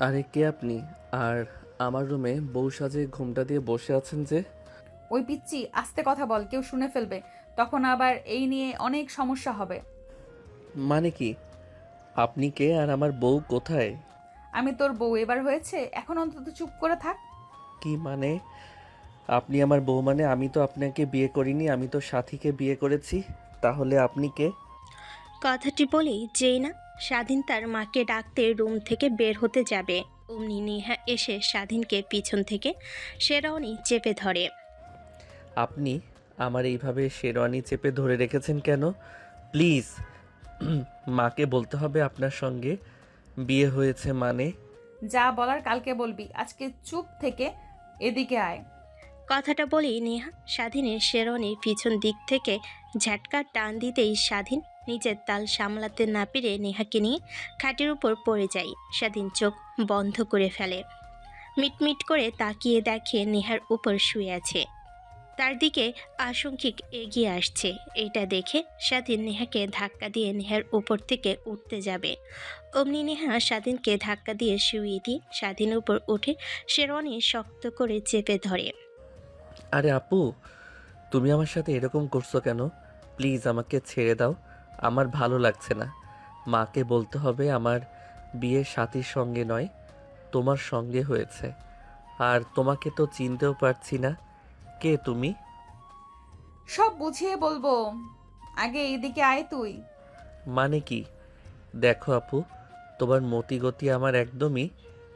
আরে কে আপনি? আর আমার রুমে বউ সাজে ঘোমটা দিয়ে বসে আছেন যে? ওই পিচ্চি, আস্তে কথা বল, কেউ শুনে ফেলবে। তখন আবার এই নিয়ে অনেক সমস্যা হবে। মানে কি? আপনি কে আর আমার বউ কোথায়? আমি তোর বউ এবার হয়েছে, এখন অন্তত চুপ করে থাক। কি মানে? আপনি আমার বউ মানে আমি তো আপনাকে বিয়ে করিনি, আমি তো সাথীকে বিয়ে করেছি। তাহলে আপনি কে? কথাটি বলেই যেই না স্বাধীন তার মাকে ডাকতে রুম থেকে বের হতে যাবে, অমনি নেহা এসে স্বাধীনকে পিছন থেকে শেরওয়ানি চেপে ধরে। আপনি আমার এইভাবে শেরওয়ানি চেপে ধরে রেখেছেন কেন? প্লিজ, মাকে বলতে হবে আপনার সঙ্গে বিয়ে হয়েছে মানে। যা বলার কালকে বলবি, আজকে চুপ থেকে এদিকে আয়। কথাটা বলেই নেহা স্বাধীনের শেরওয়ানির পিছন দিক থেকে ঝাটকা টান দিতেই স্বাধীন নিজের তাল সামলাতে না পেরে নেহাকে নিয়ে খাটের উপর পড়ে যায়। স্বাধীন চোখ বন্ধ করে ফেলে, মিটমিট করে তাকিয়ে দেখে নেহার উপর শুয়ে আছে, তার দিকে আশঙ্কিক এগিয়ে আসছে। এটা দেখে স্বাধীন নেহাকে ধাক্কা দিয়ে নেহার উপর থেকে উঠতে যাবে, অমনি নেহা স্বাধীনকে ধাক্কা দিয়ে শুইয়ে দিয়ে স্বাধীনের উপর উঠে শেরওয়ানি শক্ত করে চেপে ধরে। আরে আপু, তুমি আমার সাথে এরকম করছো কেন? প্লিজ আমাকে ছেড়ে দাও, আমার ভালো লাগছে না। মাকে বলতে হবে আমার বিয়ে সাথীর সঙ্গে নয়, তোমার সঙ্গে হয়েছে। আর তোমাকে তো চিনতেও পারছি না, কে তুমি? সব বুঝিয়ে বলবো, আগে এদিকে আয় তুই। মানে কি? দেখো আপু, তোমার মতিগতি আমার একদমই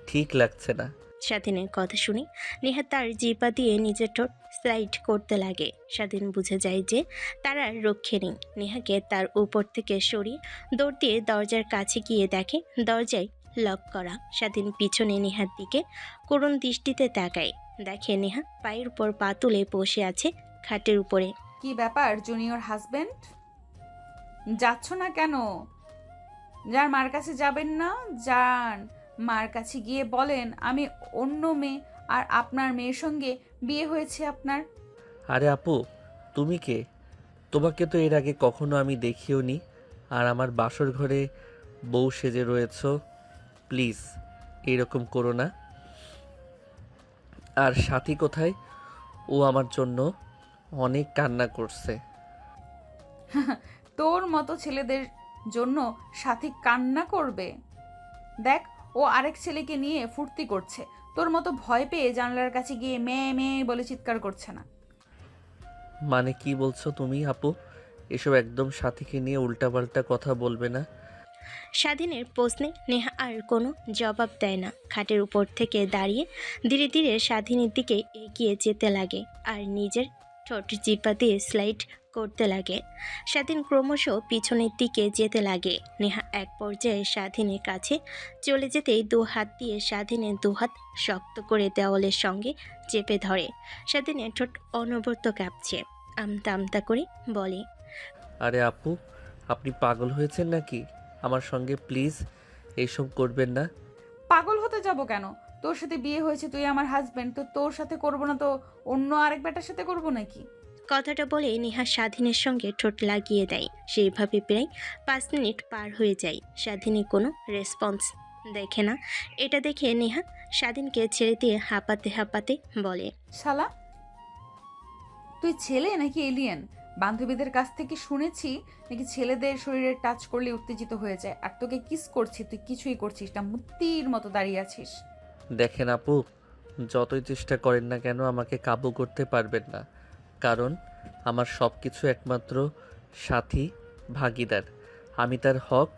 ঠিক লাগছে না। স্বাধীনের কথা শুনে নেহা তার জিপা দিয়ে নিজের ঠোঁট স্লাইড করতে লাগে। স্বাধীন বুঝে যায় যে তার আর রক্ষে নেই। নেহাকে তার উপর থেকে সরিয়ে দৌড় দিয়ে দরজার কাছে গিয়ে দেখে দরজায় লক করা। স্বাধীন পিছনে নেহার দিকে করুণ দৃষ্টিতে তাকায়, দেখে নেহা পায়ের উপর পা তুলে বসে আছে খাটের উপরে। কি ব্যাপার জুনিয়র হাজবেন্ড, যাচ্ছ না কেন? যার মার কাছে যাবেন না? যান, মার কাছে গিয়ে বলেন আমি অন্য মেয়ে, আর আপনার মেয়ের সঙ্গে বিয়ে হয়েছে আপনার। আরে আপু, তুমি কে? তোমাকে তো এর আগে কখনো আমি দেখিও নি, আর আমার বাসর ঘরে বউ সেজে রয়েছো। প্লিজ এরকম করো না। আর সাথী কোথায়? ও আমার জন্য অনেক কান্না করছে। তোর মতো ছেলেদের জন্য সাথী কান্না করবে? দেখ, ও আরেক ছেলেকে নিয়ে ফুর্তি করছে, তোর মতো ভয় পেয়ে জানলার কাছে গিয়ে মেয়ে মেয়ে বলে চিৎকার করছে না। মানে কি বলছো তুমি আপু? এসব একদম সাথীকে নিয়ে উল্টাপাল্টা কথা বলবে না। স্বাধীনের প্রশ্নে নেহা আর কোনো জবাব দেয় না, খাটের উপর থেকে দাঁড়িয়ে ধীরে ধীরে স্বাধীনের দিকে এগিয়ে যেতে লাগে আর নিজের ঠোঁট জিপা দিয়ে স্লাইড করতে লাগে। স্বাধীন ক্রমশ পিছনের দিকে যেতে লাগে। নেহা এক পর্যায়ে স্বাধীনের কাছে চলে যেতেই দু হাত দিয়ে স্বাধীনের দুহাত শক্ত করে দেওয়ালের সঙ্গে চেপে ধরে। স্বাধীনের ঠোঁট অনবরত কাঁপছে, আমতা আমতা করে বলে, আরে আপু, আপনি পাগল হয়েছেন নাকি? আমার সঙ্গে প্লিজ এইসব করবেন না। পাগল হতে যাব কেন? তোর সাথে বিয়ে হয়েছে, তুই আমার হাজবেন্ড, তো তোর সাথে করব না তো অন্য আরেক বেটার সাথে করব নাকি? কথাটা বলে নেহা স্বাধীনের সঙ্গে ঠোঁট লাগিয়ে দেয়। সেইভাবে প্রায় 5 মিনিট পার হয়ে যায়, স্বাধীনী কোনো রেসপন্স দেখে না। এটা দেখে নেহা স্বাধীনকে ছেড়ে দিয়ে হাঁপাতে হাঁপাতে বলে, শালা, তুই ছেলে নাকি এলিয়েন? বান্ধবীদের কাছ থেকে শুনেছি নাকি ছেলেদের শরীরে টাচ করলে উত্তেজিত হয়ে যায়, আর তোকে কিস করছি, তুই কিছুই করছিস না, মূর্তির মতো দাঁড়িয়ে আছিস। দেখেন আপু, যতই চেষ্টা করেন না কেন আমাকে কাবু করতে পারবেন না। কারণ আমার সব কিছু একমাত্র সাথী, ভাগিদার। আমি তার হক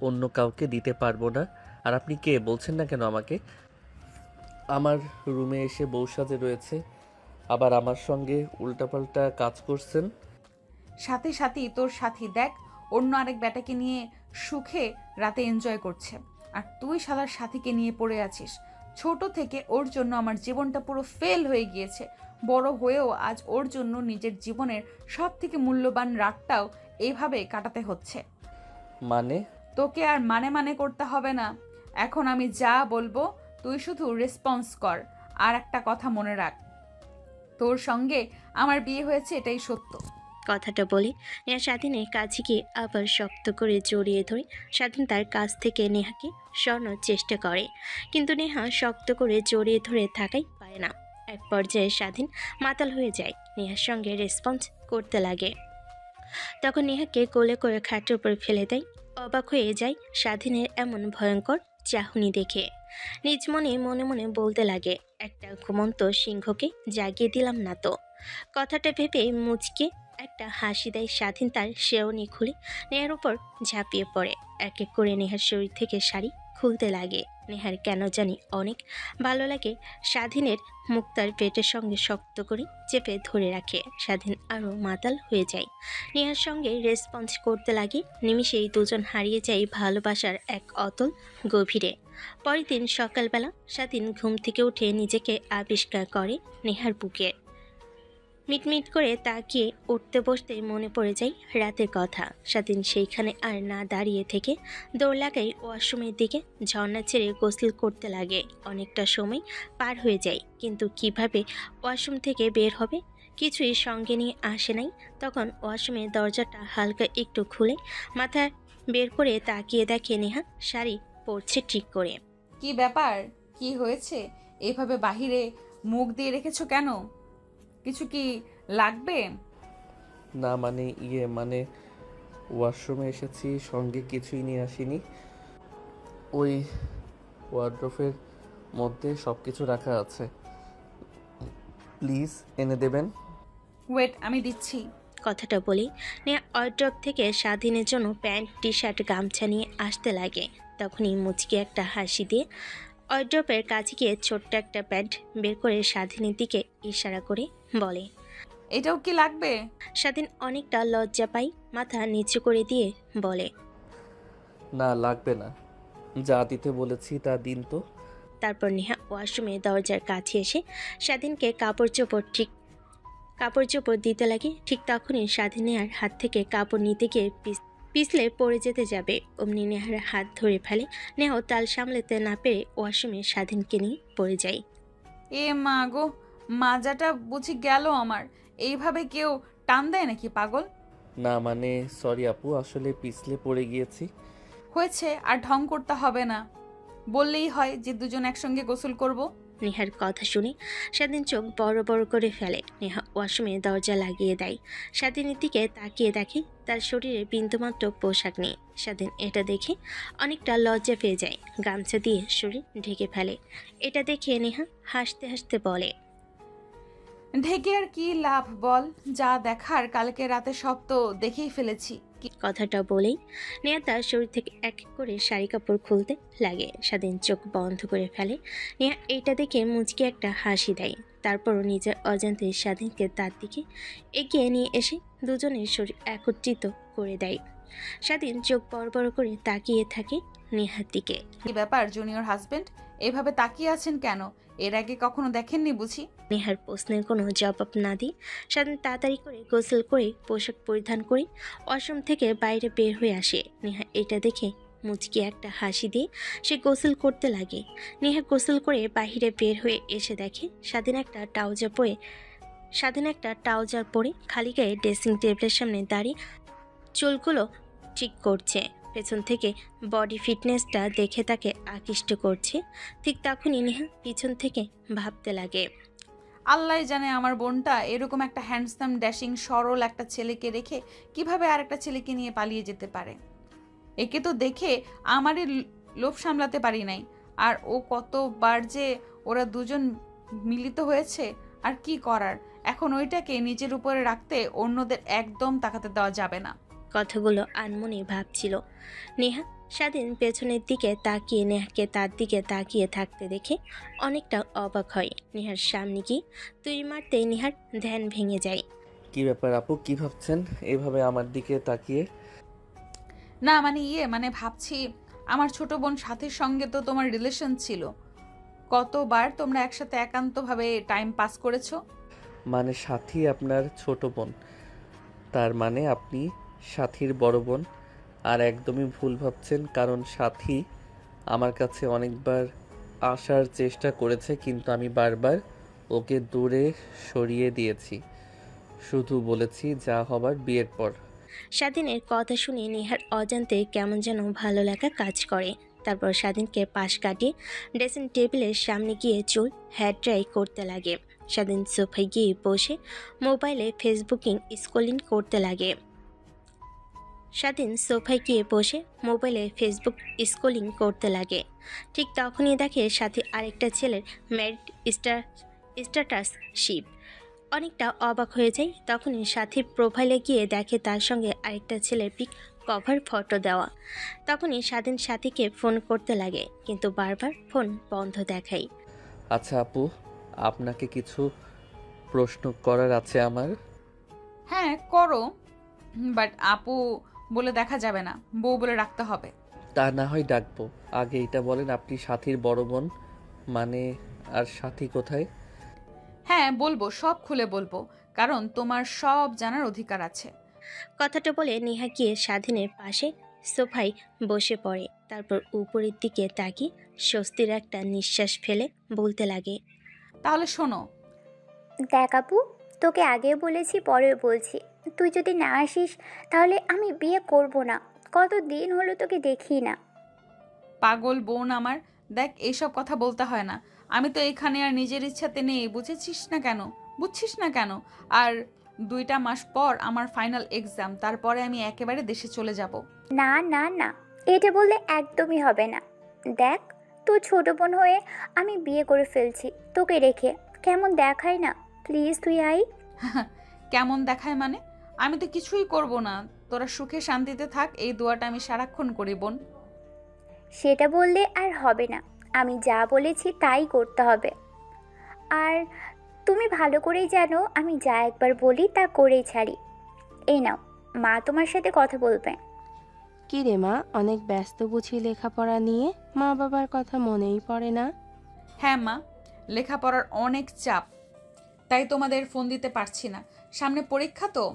অন্য কাউকে দিতে পারবো না। আর আপনি কে বলছেন না কেন আমাকে? আমার রুমে এসে বউ সাজে রয়েছে, আবার আমার সঙ্গে উল্টাপাল্টা কাজ করছেন। সাথে সাথী তোর সাথী দেখ, অন্য আরেক ব্যাটাকে নিয়ে সুখে রাতে এনজয় করছে, আর তুই শালার সাথীকে নিয়ে পড়ে আছিস। ছোট থেকে ওর জন্য আমার জীবনটা পুরো ফেল হয়ে গিয়েছে, বড় হয়েও আজ ওর জন্য নিজের জীবনের সব থেকে মূল্যবান রাতটাও এইভাবে কাটাতে হচ্ছে। মানে? তোকে আর মানে মানে করতে হবে না, এখন আমি যা বলবো তুই শুধু রেসপন্স কর। আর একটা কথা মনে রাখ, তোর সঙ্গে আমার বিয়ে হয়েছে, এটাই সত্য। কথাটা বলে নেহা স্বাধীনের কাছে গিয়ে আবার শক্ত করে জড়িয়ে ধরে স্বাধীন তার কাছ থেকে নেহাকে সরানোর চেষ্টা করে, কিন্তু নেহা শক্ত করে জড়িয়ে ধরে থাকাই পারে না। এক পর্যায়ে স্বাধীন মাতাল হয়ে যায়, নেহার সঙ্গে রেসপন্স করতে লাগে। তখন নেহাকে কোলে করে খাটের উপর ফেলে দেয়। অবাক হয়ে যায় স্বাধীনের এমন ভয়ঙ্কর চাহনি দেখে। নিজ মনে মনে মনে বলতে লাগে, একটা ঘুমন্ত সিংহকে জাগিয়ে দিলাম না তো। কথাটা ভেবে মুচকে একটা হাসি দেয় স্বাধীন, তার শেরওয়ানি খুলে নেহার উপর ঝাঁপিয়ে পড়ে। এক এক করে নেহার শরীর থেকে শাড়ি খুলতে লাগে। নেহার কেন জানি অনেক ভালো লাগে স্বাধীনের মুখ তার পেটের সঙ্গে শক্ত করে চেপে ধরে রাখে। স্বাধীন আরও মাতাল হয়ে যায়, নেহার সঙ্গে রেসপন্স করতে লাগে। নিমিষেই দুজন হারিয়ে যায় ভালোবাসার এক অতল গভীরে। পরের দিন সকালবেলা স্বাধীন ঘুম থেকে উঠে নিজেকে আবিষ্কার করে নেহার বুকে। মিটমিট করে তাকিয়ে উঠতে বসতে মনে পড়ে যায় রাতের কথা। স্বাধীন সেইখানে আর না দাঁড়িয়ে থেকে দৌড় লাগাই ওয়াশরুমের দিকে। ঝর্ণা ছেড়ে গোসল করতে লাগে। অনেকটা সময় পার হয়ে যায়, কিন্তু কিভাবে ওয়াশরুম থেকে বের হবে কিছুই সঙ্গে নিয়ে আসে নাই। তখন ওয়াশরুমের দরজাটা হালকা একটু খুলে মাথা বের করে তাকিয়ে দেখে নেহা শাড়ি পরছে ঠিক করে। কি ব্যাপার, কি হয়েছে? এভাবে বাহিরে মুখ দিয়ে রেখেছো কেন? কিছু কি লাগবে? না মানে মানে ওয়াশরুমে এসেছি, সঙ্গে কিছুই নিয়ে আসিনি। ওই ওয়ার্ড্রোফের মধ্যে সব কিছু রাখা আছে, প্লিজ এনে দেবেন। ওয়েট, আমি দিচ্ছি। কথাটা বলি নেহা ওয়ার্ড্রপ থেকে স্বাধীনের জন্য প্যান্ট টি শার্ট গামছা নিয়ে আসতে লাগে। তখনই মুচকি একটা হাসি দিয়ে ওয়ার্ড্রপের কাছে গিয়ে ছোট্ট একটা প্যান্ট বের করে স্বাধীনের দিকে ইশারা করে বলে। এটাও কি লাগবে? স্বাধীন অনেকটা লজ্জা পায়, মাথা নিচু করে দিয়ে বলে, না লাগবে না, যা দিতে বলেছি তা দিন তো। তারপর নেহা ওয়াশরুমে দরজার কাছে এসে স্বাধীনকে কাপড় চোপড় দিতে লাগে। ঠিক তখনই স্বাধীন নেহার হাত থেকে কাপড় নিতে গিয়ে পিছলে পড়ে যেতে যাবে, অমনি নেহার হাত ধরে ফেলে। নেহাও তাল সামলাতে না পেরে ওয়াশরুমে স্বাধীনকে নিয়ে পড়ে যায়। এ মা গো, মাজাটা বুঝি গেল আমার। এইভাবে কেউ টান দেয় নাকি পাগল? না মানে সরি আপু, আসলে পিছলে পড়ে গিয়েছি। হয়েছে, আর ঢং করতে হবে না। বললেই হয় যে দুজন একসঙ্গে গোসল করব। নেহার কথা শুনে স্বাধীন চোখ বড় বড় করে ফেলে। নেহা ওয়াশরুমে দরজা লাগিয়ে দেয়। স্বাধীনের দিকে তাকিয়ে দেখে তার শরীরে বিন্দুমাত্র পোশাক নেই। স্বাধীন এটা দেখে অনেকটা লজ্জা পেয়ে যায়, গামছা দিয়ে শরীর ঢেকে ফেলে। এটা দেখে নেহা হাসতে হাসতে বলে, ঢেকে আর কি লাভ বল, যা দেখার কালকে রাতে সব তো দেখেই ফেলেছি। কথাটা বলেই নেহা তার শরীর থেকে এক এক করে শাড়ি কাপড় খুলতে লাগে। স্বাধীন চোখ বন্ধ করে ফেলে। নেহা এইটা দেখে মুচকি একটা হাসি দেয়। তারপরও নিজের অজান্তে স্বাধীনকে তার দিকে এগিয়ে নিয়ে এসে দুজনের শরীর একত্রিত করে দেয়। স্বাধীন চোখ বড় বড় করে তাকিয়ে থাকে নেহার দিকে। কি ব্যাপার জুনিয়র হাজবেন্ড, এভাবে তাকিয়ে আছেন কেন? এর আগে কখনো দেখেননি বুঝি? নেহার প্রশ্নের কোনো জবাব না দিয়ে স্বাধীন তাড়াতাড়ি করে গোসল করে পোশাক পরিধান করে ওয়াশরুম থেকে বাইরে বের হয়ে আসে। নেহা এটা দেখে মুচকি একটা হাসি দিয়ে সে গোসল করতে লাগে। নেহা গোসল করে বাইরে বের হয়ে এসে দেখে স্বাধীন একটা ট্রাউজার পরে খালি গায়ে ড্রেসিং টেবিলের সামনে দাঁড়িয়ে চুলগুলো ঠিক করছে। পেছন থেকে বডি ফিটনেসটা দেখে তাকে আকৃষ্ট করছে। ঠিক তখনই নেহা পিছন থেকে ভাবতে লাগে, আল্লাহ জানে আমার বোনটা এরকম একটা হ্যান্ডসাম ড্যাশিং সরল একটা ছেলেকে রেখে কিভাবে আর একটা ছেলেকে নিয়ে পালিয়ে যেতে পারে। একে তো দেখে আমারই লোভ সামলাতে পারি নাই। আর ও কতবার যে ওরা দুজন মিলিত হয়েছে, আর কি করার। এখন ওইটাকে নিজের উপরে রাখতে অন্যদের একদম তাকাতে দেওয়া যাবে না। কথাগুলো আনমনে ভাবছিল। নেহা স্বাধীন পেছনের দিকে তাকিয়ে নেহাকে তার দিকে তাকিয়ে থাকতে দেখে অনেকটা অবাক হয়। নেহার সামনে গিয়ে তুই মারতে নেহার ধ্যান ভেঙে যায়। কি ব্যাপার আপু, কি ভাবছেন এভাবে আমার দিকে তাকিয়ে? না মানে ভাবছি, আমার ছোট বোন সাথীর সঙ্গে তো তোমার রিলেশন ছিল। কতবার তোমরা একসাথে একান্তভাবে টাইম পাস করেছো। মানে সাথী আপনার ছোট বোন? তার মানে আপনি সাথীর বড় বোন? আর একদমই ভুল ভাবছেন, কারণ সাথী আমার কাছে অনেকবার আসার চেষ্টা করেছে, কিন্তু আমি বারবার ওকে দূরে সরিয়ে দিয়েছি। শুধু বলেছি যা হবার বিয়ের পর। স্বাধীনের কথা শুনে নেহার অজান্তে কেমন যেন ভালো লাগা কাজ করে। তারপর স্বাধীনকে পাশ কাটিয়ে ড্রেসিং টেবিলের সামনে গিয়ে চুল হেয়ার ড্রাই করতে লাগে। স্বাধীন সোফায় গিয়ে বসে মোবাইলে ফেসবুকিং স্ক্রলিং করতে লাগে। স্বাধীন সোফায় গিয়ে বসে মোবাইলে ফেসবুক স্ক্রলিং করতে লাগে। ঠিক তখনই দেখে সাথে আরেকটা ছেলের ম্যারিড স্ট্যাটাস শিপ। অনেকটা অবাক হয়ে যায়। তখনই সাথীর প্রোফাইলে গিয়ে দেখে তার সঙ্গে আরেকটা ছেলের পিক কভার ফটো দেওয়া। তখনই স্বাধীন সাথীকে ফোন করতে লাগে, কিন্তু বারবার ফোন বন্ধ দেখায়। আচ্ছা আপু, আপনাকে কিছু প্রশ্ন করার আছে আমার। হ্যাঁ করো, বাট আপু বলে দেখা যাবে না, বউ বলে রাখতে হবে। তা না হয় ডাকবো, আগে এটা বলেন আপনি সাথীর বড় বোন মানে, আর সাথী কোথায়? হ্যাঁ বলবো, সব খুলে বলবো, কারণ তোমার সব জানার অধিকার আছে। কথাটা বলে নেহা গিয়ে স্বাধীনের পাশে সোফায় বসে পড়ে। তারপর উপরের দিকে তাকিয়ে স্বস্তির একটা নিঃশ্বাস ফেলে বলতে লাগে, তাহলে শোনো। দেখ আপু, তোকে আগেও বলেছি পরেও বলছি, তুই যদি না আসিস তাহলে আমি বিয়ে করব না। কত দিন হলো তোকে দেখি না। পাগল বোন আমার, দেখ এইসব কথা বলতে হয় না। আমি তো এখানে আর নিজের ইচ্ছাতে নেই, বুঝেছিস না কেন? বুঝছিস না কেন? আর 2টা মাস পর আমার ফাইনাল এক্সাম, তারপরে আমি একেবারে দেশে চলে যাব। না না না, এটা বললে একদমই হবে না। দেখ, তুই ছোট বোন হয়ে আমি বিয়ে করে ফেলছি তোকে রেখে। কেমন দেখায় না? প্লিজ তুই আই। কেমন দেখায় মানে? আমি তো কিছুই করব না, তোরা সুখে শান্তিতে থাক, এই দোয়াটা আমি সারাক্ষণ করি বোন। সেটা বললে আর হবে না, আমি যা বলেছি তাই করতে হবে। আর তুমি ভালো করেই জানো আমি যা একবার বলি তা করেই ছাড়ি। এই নাও, মা তোমার সাথে কথা বলবে। কি রে মা, অনেক ব্যস্ত বুঝি লেখাপড়া নিয়ে? মা বাবার কথা মনেই পড়ে না? হ্যাঁ মা, লেখাপড়ার অনেক চাপ, তাই তোমাদের ফোন দিতে পারছি না, সামনে পরীক্ষা তো।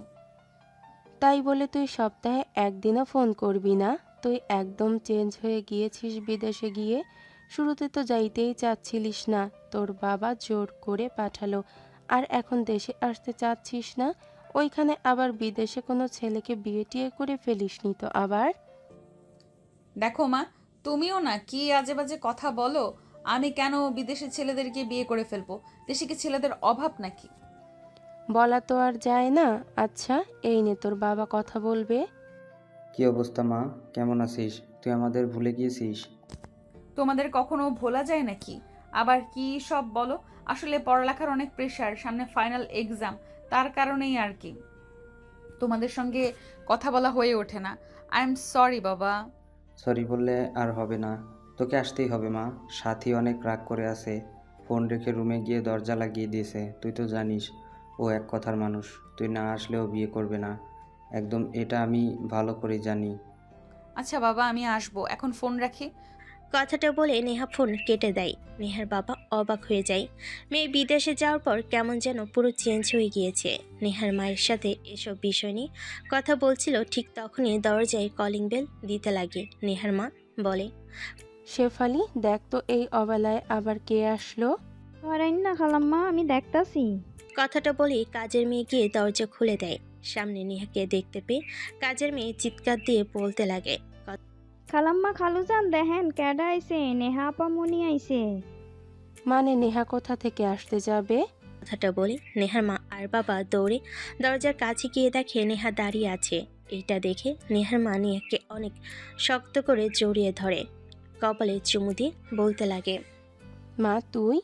তাই বলে তুই সপ্তাহে একদিনও ফোন করবি না? তুই একদম চেঞ্জ হয়ে গিয়েছিস বিদেশে গিয়ে। শুরুতে তো যাইতেই চাচ্ছিলিস না, তোর বাবা জোর করে পাঠালো। আর এখন দেশে আসতে চাচ্ছিস না? ওইখানে আবার বিদেশে কোনো ছেলেকে বিয়ে টিয়ে করে ফেলিসনি তো আবার? দেখো মা, তুমিও না কি আজে বাজে কথা বলো। আমি কেন বিদেশি ছেলেদেরকে বিয়ে করে ফেলবো? দেশে কি ছেলেদের অভাব নাকি? বলা তো আর যায় না। আচ্ছা, এই নে তোর বাবা কথা বলবে। কি অবস্থা মা, কেমন আছিস? তুই আমাদের ভুলে গিয়েছিস? তোমাদের কখনো ভোলা যায় নাকি? আবার কি সব বলো। আসলে পড়ালেখার অনেক প্রেশার, সামনে ফাইনাল এক্সাম, তার কারণেই আর কি তোমাদের সঙ্গে কথা বলা হয়ে ওঠে না। আই এম সরি বাবা। সরি বললে আর হবে না, তোকে আসতেই হবে মা। সাথী অনেক রাগ করে আছে, ফোন রেখে রুমে গিয়ে দরজা লাগিয়ে দিয়েছে। তুই তো জানিস ও এক কথার মানুষ, তুই না আসলেও বিয়ে করবে না, একদম, এটা আমি ভালো করে জানি। আচ্ছা বাবা, আমি আসবো, এখন ফোন রাখি। কথাটা বলে নেহা ফোন কেটে দেয়। নেহার বাবা অবাক হয়ে যায়। মেয়ে বিদেশে যাওয়ার পর কেমন যেন পুরো চেঞ্জ হয়ে গিয়েছে। নেহার মায়ের সাথে এসব বিষয় নিয়ে কথা বলছিল, ঠিক তখনই দরজায় কলিং বেল দিতে লাগে। নেহার মা বলে, শেফালি, দেখ তো এই অবেলায় আবার কে আসলো? ধরেন না খালাম্মা, আমি দেখতাছি। কথাটা বলেই কাজের মেয়ে গিয়ে দরজা খুলে দেয়। সামনে নেহাকে দেখতে পেয়ে কাজের মেয়ে চিৎকার দিয়ে বলতে লাগে, খালাম্মা, খালুজান দেখেন ক্যাডা আইছে, নেহা আপা মনি আইছে। মানে নেহা কোথা থেকে আসতে যাবে? কথাটা বলে নেহার মা আর বাবা দৌড়ে দরজার কাছে গিয়ে দেখে নেহা দাঁড়িয়ে আছে। এটা দেখে নেহার মা নেহাকে অনেক শক্ত করে জড়িয়ে ধরে, কপালে চুমু দিয়ে বলতে লাগে, মা তুই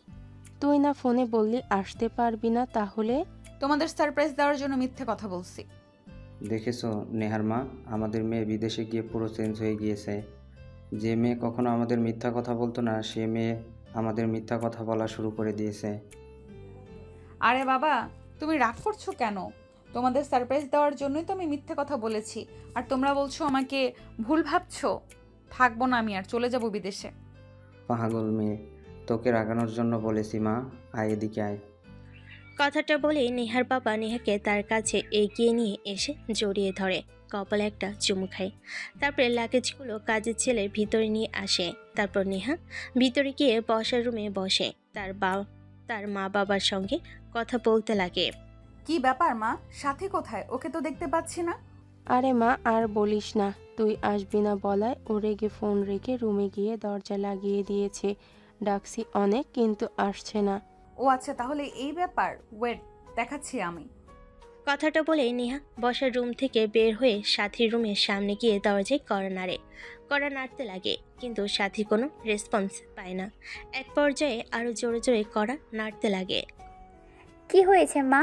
তুই না ফোনে বললি আসতে পারবি না, তাহলে? তোমাদের সারপ্রাইজ দেওয়ার জন্য মিথ্যে কথা বলছি। দেখেছো নেহার মা, আমাদের মেয়ে বিদেশে গিয়ে পুরো চেঞ্জ হয়ে গিয়েছে। যে মেয়ে কখনো আমাদের মিথ্যা কথা বলতো না, সে মেয়ে আমাদের মিথ্যা কথা বলা শুরু করে দিয়েছে। আরে বাবা, তুমি রাগ করছো কেন? তোমাদের সারপ্রাইজ দেওয়ার জন্যই তো আমি মিথ্যে কথা বলেছি, আর তোমরা বলছো আমাকে ভুল ভাবছো। থাকবো না আমি, আর চলে যাব বিদেশে। পাগল মেয়ে, তোকে রাগানোর জন্য বলেছি মা, আয় এদিকে আয়। কথাটা বলে নেহার বাবা নেহাকে তার কাছে এগিয়ে নিয়ে এসে জড়িয়ে ধরে, কপালে একটা চুমু খায়। তারপরে লাগেজগুলো কাজের ছেলের ভিতরে নিয়ে আসে। তারপর নেহা ভিতরে গিয়ে বসার রুমে বসে তার মা বাবার সঙ্গে কথা বলতে লাগে। কি ব্যাপার মা? সাথী কোথায়? ওকে তো দেখতে পাচ্ছি না। আরে মা আর বলিস না, তুই আসবি না বলায় ও রেগে ফোন রেখে রুমে গিয়ে দরজা লাগিয়ে দিয়েছে। ডাকছি অনেক কিন্তু আসছে না। ও আচ্ছা, তাহলে এই ব্যাপার। ওয়েট, দেখাচ্ছি আমি। কথাটা বলে নেহা বসার রুম থেকে বের হয়ে সাথীর রুমের সামনে গিয়ে দরজায় কড়া নাড়ে। কড়া নাড়তে লাগে কিন্তু সাথী কোনো রেসপন্স পায় না। এক পর্যায়ে আরো জোরে জোরে কড়া নাড়তে লাগে। কি হয়েছে মা?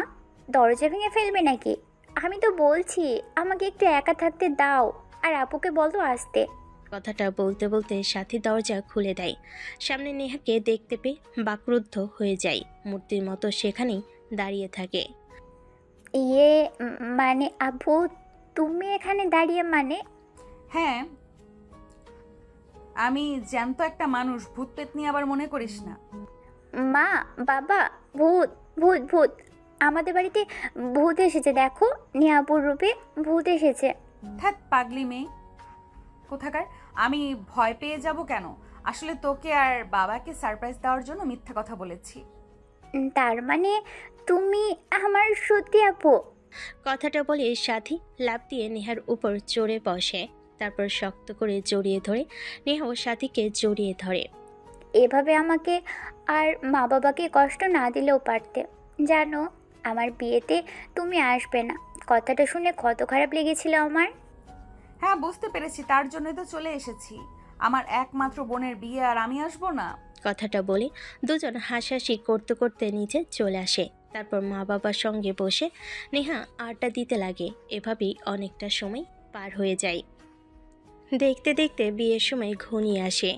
দরজা ভেঙে ফেলবে নাকি? আমি তো বলছি আমাকে একটু একা থাকতে দাও, আর আপুকে বলো আসতে। কথাটা বলতে বলতে সাথী দরজা খুলে দেয়। সামনে নেহাকে দেখতে পেয়ে বাকরুদ্ধ হয়ে যায়। মূর্তির মতো সেখানেই দাঁড়িয়ে থাকে। ইয়ে মানে আপু, তুমি এখানে দাঁড়িয়ে মানে? হ্যাঁ, আমি জ্যান্ত একটা মানুষ, ভূত পেত নিয়ে আবার মনে করিস না। মা, বাবা, ভূত ভূত ভূত আমাদের বাড়িতে ভূত এসেছে, দেখো নিয়াপুর রূপে ভূত এসেছে। ধ্যাৎ পাগলি মেয়ে কোথাকার। আমি ভয় পেয়ে যাব কেন? আসলে তোকে আর বাবাকে সারপ্রাইজ দেওয়ার জন্য মিথ্যা কথা বলেছি। তার মানে তুমি আমার সত্যি আপু? কথাটা বলে সাথী লাফ দিয়ে নেহার উপর চড়ে বসে। তারপর শক্ত করে জড়িয়ে ধরে নেহাও সাথীকে জড়িয়ে ধরে। এভাবে আমাকে আর মা বাবাকে কষ্ট না দিলেও পারতে। জানো, আমার বিয়েতে তুমি আসবে না, কথাটা শুনে কত খারাপ লেগেছিল আমার। হ্যাঁ, বুঝতে পেরেছি, তার জন্যই তো চলে এসেছি। আমার একমাত্র বোনের বিয়ে আর আমি আসবো না? কথাটা বলে দুজন হাসাহাসি করতে করতে নিচে চলে আসে। তারপর মা বাবার সঙ্গে বসে নেহা আড্ডা দিতে লাগে। এভাবেই অনেকটা সময় পার হয়ে যায়। দেখতে দেখতে বিয়ের সময় ঘনিয়ে আসে।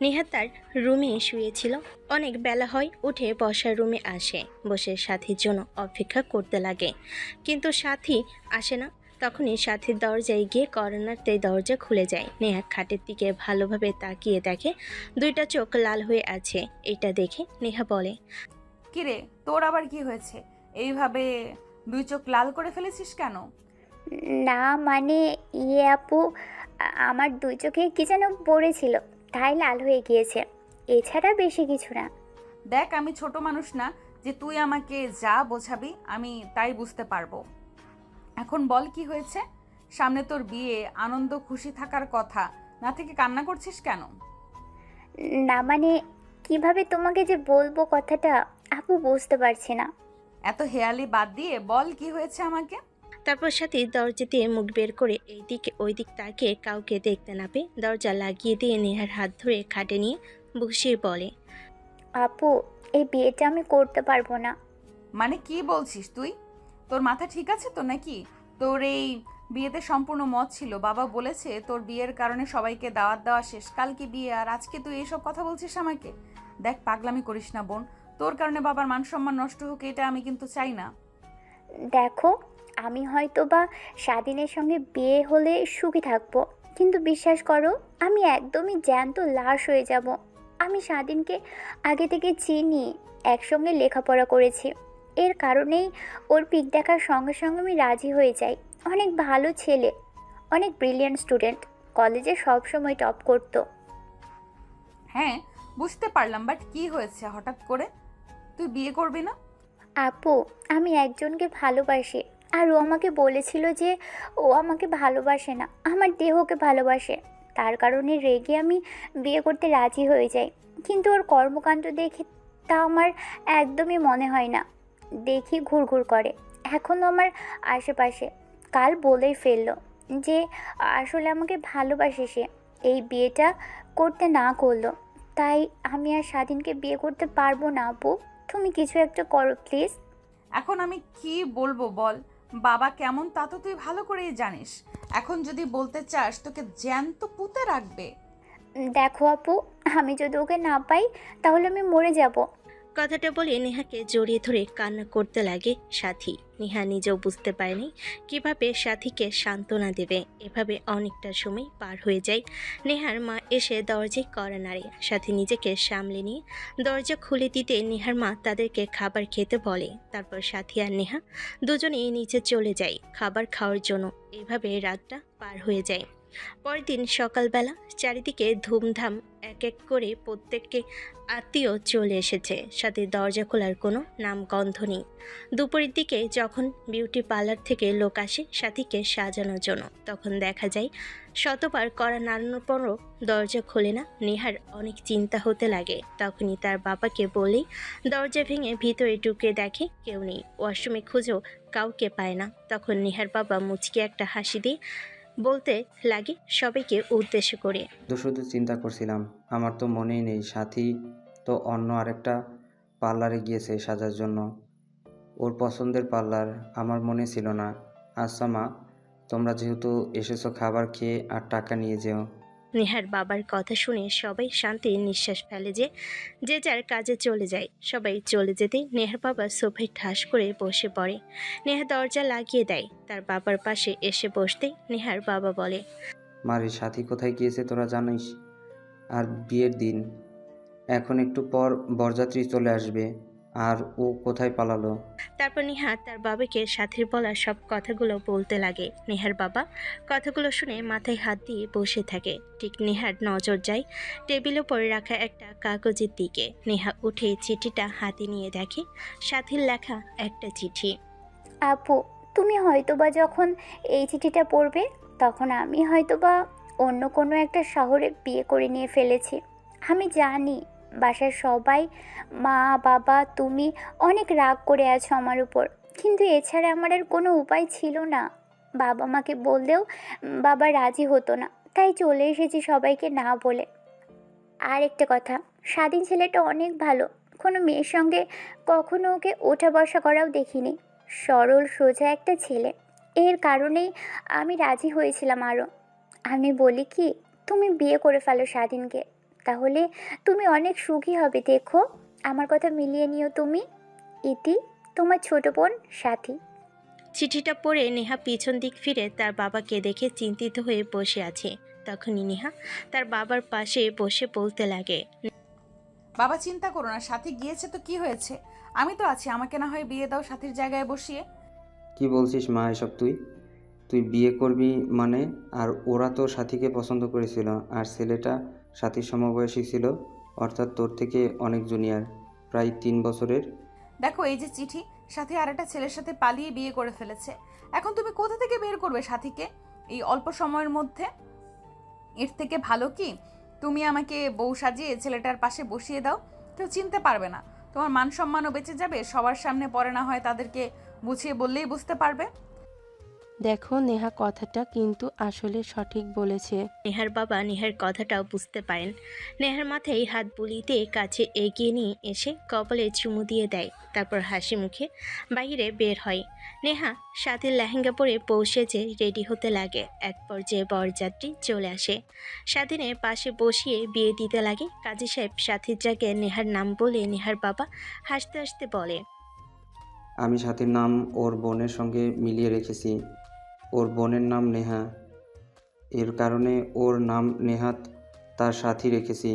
নেহা তার রুমে শুয়েছিল। অনেক বেলা হয়, উঠে বসার রুমে আসে। বসে সাথীর জন্য অপেক্ষা করতে লাগে কিন্তু সাথী আসে না। তখনই সাথীর দরজায় গিয়ে কর্নারতে দরজা খুলে যায়। নেহা খাটের দিকে ভালোভাবে তাকিয়ে দেখে দুইটা চোখ লাল হয়ে আছে। এটা দেখে নেহা বলে, কিরে, তোর আবার কি হয়েছে? এইভাবে দুই চোখ লাল করে ফেলেছিস কেন? না মানে ইয়ে আপু, আমার দুই চোখে কি যেন পড়েছিল, তাই লাল হয়ে গিয়েছে, এছাড়া বেশি কিছু না। দেখ, আমি ছোট মানুষ না যে তুই আমাকে যা বোঝাবি আমি তাই বুঝতে পারবো। এখন বল কি হয়েছে? সামনে তোর বিয়ে, আনন্দ খুশি থাকার কথা, না থেকে কান্না করছিস কেন? না মানে কিভাবে তোমাকে যে বলবো কথাটা আপু বুঝতে পারছি না। এত হেয়ালি বাদ দিয়ে বল কি হয়েছে আমাকে। তারপর সাথী দরজা দিয়ে মুখ বের করে এইদিকে ওইদিক তাকিয়ে কাউকে দেখতে না পেয়ে দরজা লাগিয়ে দিয়ে নেহার হাত ধরে খাটে নিয়ে বসিয়ে বলে, আপু, এই বিয়েটা আমি করতে পারবো না। মানে কি বলছিস তুই? তোর মাথা ঠিক আছে তো নাকি? তোর এই বিয়েতে সম্পূর্ণ মত ছিল, বাবা বলেছে তোর বিয়ের কারণে সবাইকে দাওয়াত দেওয়া শেষ, কালকে বিয়ে, আর আজকে তুই এইসব কথা বলছিস আমাকে? দেখ, পাগলামি করিস না বোন, তোর কারণে বাবার মান সম্মান নষ্ট হোক, এটা আমি কিন্তু চাই না। দেখো, আমি হয়তো বা স্বাধীনের সঙ্গে বিয়ে হলে সুখী থাকবো, কিন্তু বিশ্বাস করো আমি একদমই জ্যান্ত লাশ হয়ে যাব। আমি স্বাধীনকে আগে থেকে চিনি, একসঙ্গে লেখাপড়া করেছি, এর কারণেই ওর পিক দেখার সঙ্গে সঙ্গে আমি রাজি হয়ে যাই। অনেক ভালো ছেলে, অনেক ব্রিলিয়ান্ট স্টুডেন্ট, কলেজে সব সময় টপ করতো। হ্যাঁ, বুঝতে পারলাম, বাট কি হয়েছে হঠাৎ করে? তুই বিয়ে করবি না? আপু, আমি একজনকে ভালোবাসি, আর ও আমাকে বলেছিল যে ও আমাকে ভালোবাসে না, আমার দেহকে ভালোবাসে। তার কারণে রেগে আমি বিয়ে করতে রাজি হয়ে যাই, কিন্তু ওর কর্মকাণ্ড দেখে তা আমার একদমই মনে হয় না। দেখি ঘুরঘুর করে এখনও আমার আশেপাশে। কাল বলেই ফেললো যে আসলে আমাকে ভালোবাসে সে, এই বিয়েটা করতে না করলো। তাই আমি আর স্বাধীনকে বিয়ে করতে পারবো না আপু, তুমি কিছু একটা করো প্লিজ। এখন আমি কি বলবো বল? বাবা কেমন তা তো তুই ভালো করেই জানিস। এখন যদি বলতে চাস, তোকে জ্যান্ত পুঁতে রাখবে। দেখো আপু, আমি যদি ওকে না পাই তাহলে আমি মরে যাব। কথাটা বলে নেহাকে জড়িয়ে ধরে কান্না করতে লাগে সাথী। নেহা নিজেও বুঝতে পারেনি কিভাবে সাথীকে সান্ত্বনা দেবে। এভাবে অনেকটা সময় পার হয়ে যায়। নেহার মা এসে দরজায় কড়া নাড়ে। সাথী নিজেকে সামলে নিয়ে দরজা খুলে দিতে নেহার মা তাদেরকে খাবার খেতে বলে। তারপর সাথী আর নেহা দুজনেই নিচে চলে যায় খাবার খাওয়ার জন্য। এভাবে রাতটা পার হয়ে যায়। পরের দিন সকালবেলা চারিদিকে ধুমধাম, এক এক করে প্রত্যেককে আত্মীয় চলে এসেছে, সাথে দরজা খোলার কোনো নামগন্ধ নেই। দুপুরের দিকে যখন বিউটি পার্লার থেকে লোক আসে সাথীকে সাজানোর জন্য, তখন দেখা যায় শতবার করা নাড়ানোর পরও দরজা খোলে না। নেহার অনেক চিন্তা হতে লাগে। তখনই তার বাবাকে বলেই দরজা ভেঙে ভিতরে ঢুকে দেখে কেউ নেই। ওয়াশরুমে খুঁজেও কাউকে পায় না। তখন নেহার বাবা মুচকি একটা হাসি দিয়ে বলতে লাগে সবাইকে উদ্দেশ্য করে, শুধু শুধু চিন্তা করছিলাম, আমার তো মনেই নেই সাথী তো অন্য আরেকটা পার্লারে গিয়েছে সাজার জন্য, ওর পছন্দের পার্লার, আমার মনে ছিল না। আচ্ছা মা, তোমরা যেহেতু এসেছো খাবার খেয়ে আর টাকা নিয়ে যেও। নেহার বাবার কথা শুনে সবাই শান্তির নিঃশ্বাস ফেলে যে যার কাজে চলে যায়। সবাই চলে যেতে নেহার বাবা সোফায় ঠাস করে বসে পড়ে। নেহা দরজা লাগিয়ে দেয়। তার বাবার পাশে এসে বসতেই নেহার বাবা বলে, মারে সাথী কোথায় গিয়েছে তোরা জানিস? আর বিয়ের দিন, এখন একটু পর বরযাত্রী চলে আসবে, আর ও কোথায় পালালো? তারপর নেহা তার বাবাকে সাথীর বলা সব কথাগুলো বলতে লাগে। নেহার বাবা কথাগুলো শুনে মাথায় হাত দিয়ে বসে থাকে। ঠিক নেহার নজর যায় টেবিলের উপরে রাখা একটা কাগজের দিকে। নেহা উঠে চিঠিটা হাতে নিয়ে দেখে সাথীর লেখা একটা চিঠি। আপু, তুমি হয়তোবা যখন এই চিঠিটা পড়বে তখন আমি হয়তোবা অন্য কোনো একটা শহরে বিয়ে করে নিয়ে ফেলেছি। আমি জানি বাসার সবাই, মা বাবা, তুমি অনেক রাগ করে আছো আমার উপর, কিন্তু এছাড়া আমার আর কোনো উপায় ছিল না। বাবা মাকে বললেও বাবা রাজি হতো না, তাই চলে এসেছি সবাইকে না বলে। আর একটা কথা, স্বাধীন ছেলেটা অনেক ভালো, কোনো মেয়ের সঙ্গে কখনো ওকে ওঠা বসা করাও দেখিনি। সরল সোজা একটা ছেলে, এর কারণেই আমি রাজি হয়েছিলাম। আরও আমি বলি কি, তুমি বিয়ে করে ফেলো স্বাধীনকে, তাহলে তুমি অনেক সুখী হবে। দেখো, আমার কথা মিলিয়ে নিও তুমি। ইতি, তোমার ছোট বোন সাথী। চিঠিটা পড়ে নেহা পিছন দিক ফিরে তার বাবাকে দেখে চিন্তিত হয়ে বসে আছে। তখনই নেহা তার বাবার পাশে বসে বলতে লাগে, বাবা চিন্তা করো না, সাথী গিয়েছে তো কি হয়েছে, আমি তো আছি, আমাকে না হয় বিয়ে দাও সাথীর জায়গায় বসিয়ে। কি বলছিস মা এসব? তুই তুই বিয়ে করবি মানে? আর ওরা তো সাথীকে পছন্দ করেছিল, আর ছেলেটা সাথীর সমবয়সী ছিল, অর্থাৎ তোর থেকে অনেক জুনিয়র, প্রায় 3 বছরের। দেখো এই যে চিঠি, সাথী আর একটা ছেলের সাথে পালিয়ে বিয়ে করে ফেলেছে। এখন তুমি কোথা থেকে বের করবে সাথীকে এই অল্প সময়ের মধ্যে? এর থেকে ভালো কি তুমি আমাকে বউ সাজিয়ে ছেলেটার পাশে বসিয়ে দাও, কেউ চিনতে পারবে না, তোমার মান সম্মানও বেঁচে যাবে, সবার সামনে পরে না হয় তাদেরকে বুঝিয়ে বললেই বুঝতে পারবে। দেখো নেহা কথাটা কিন্তু আসলে সঠিক বলেছে। নেহার বাবা নেহার কথাটাও বুঝতে পারেন। নেহার মাথায় হাত বুলিয়ে দিয়ে কাছে এগিয়ে নিয়ে এসে কপালে চুমু দিয়ে দেয়। তারপর হাসি মুখে বাইরে বের হয়। নেহা সাথীর লেহেঙ্গা পরে পৌঁছে যে রেডি হতে লাগে। এক পর্যায়ে বরযাত্রী চলে আসে। স্বাধীনের পাশে বসিয়ে বিয়ে দিতে লাগে। কাজী সাহেব সাথীর জায়গায় নেহার নাম বলে নেহার বাবা হাসতে হাসতে বলে, আমি সাথীর নাম ওর বোনের সঙ্গে মিলিয়ে রেখেছি। ওর বোনের নাম নেহা, এর কারণে ওর নাম নেহাত, তার সাথী রেখেছি।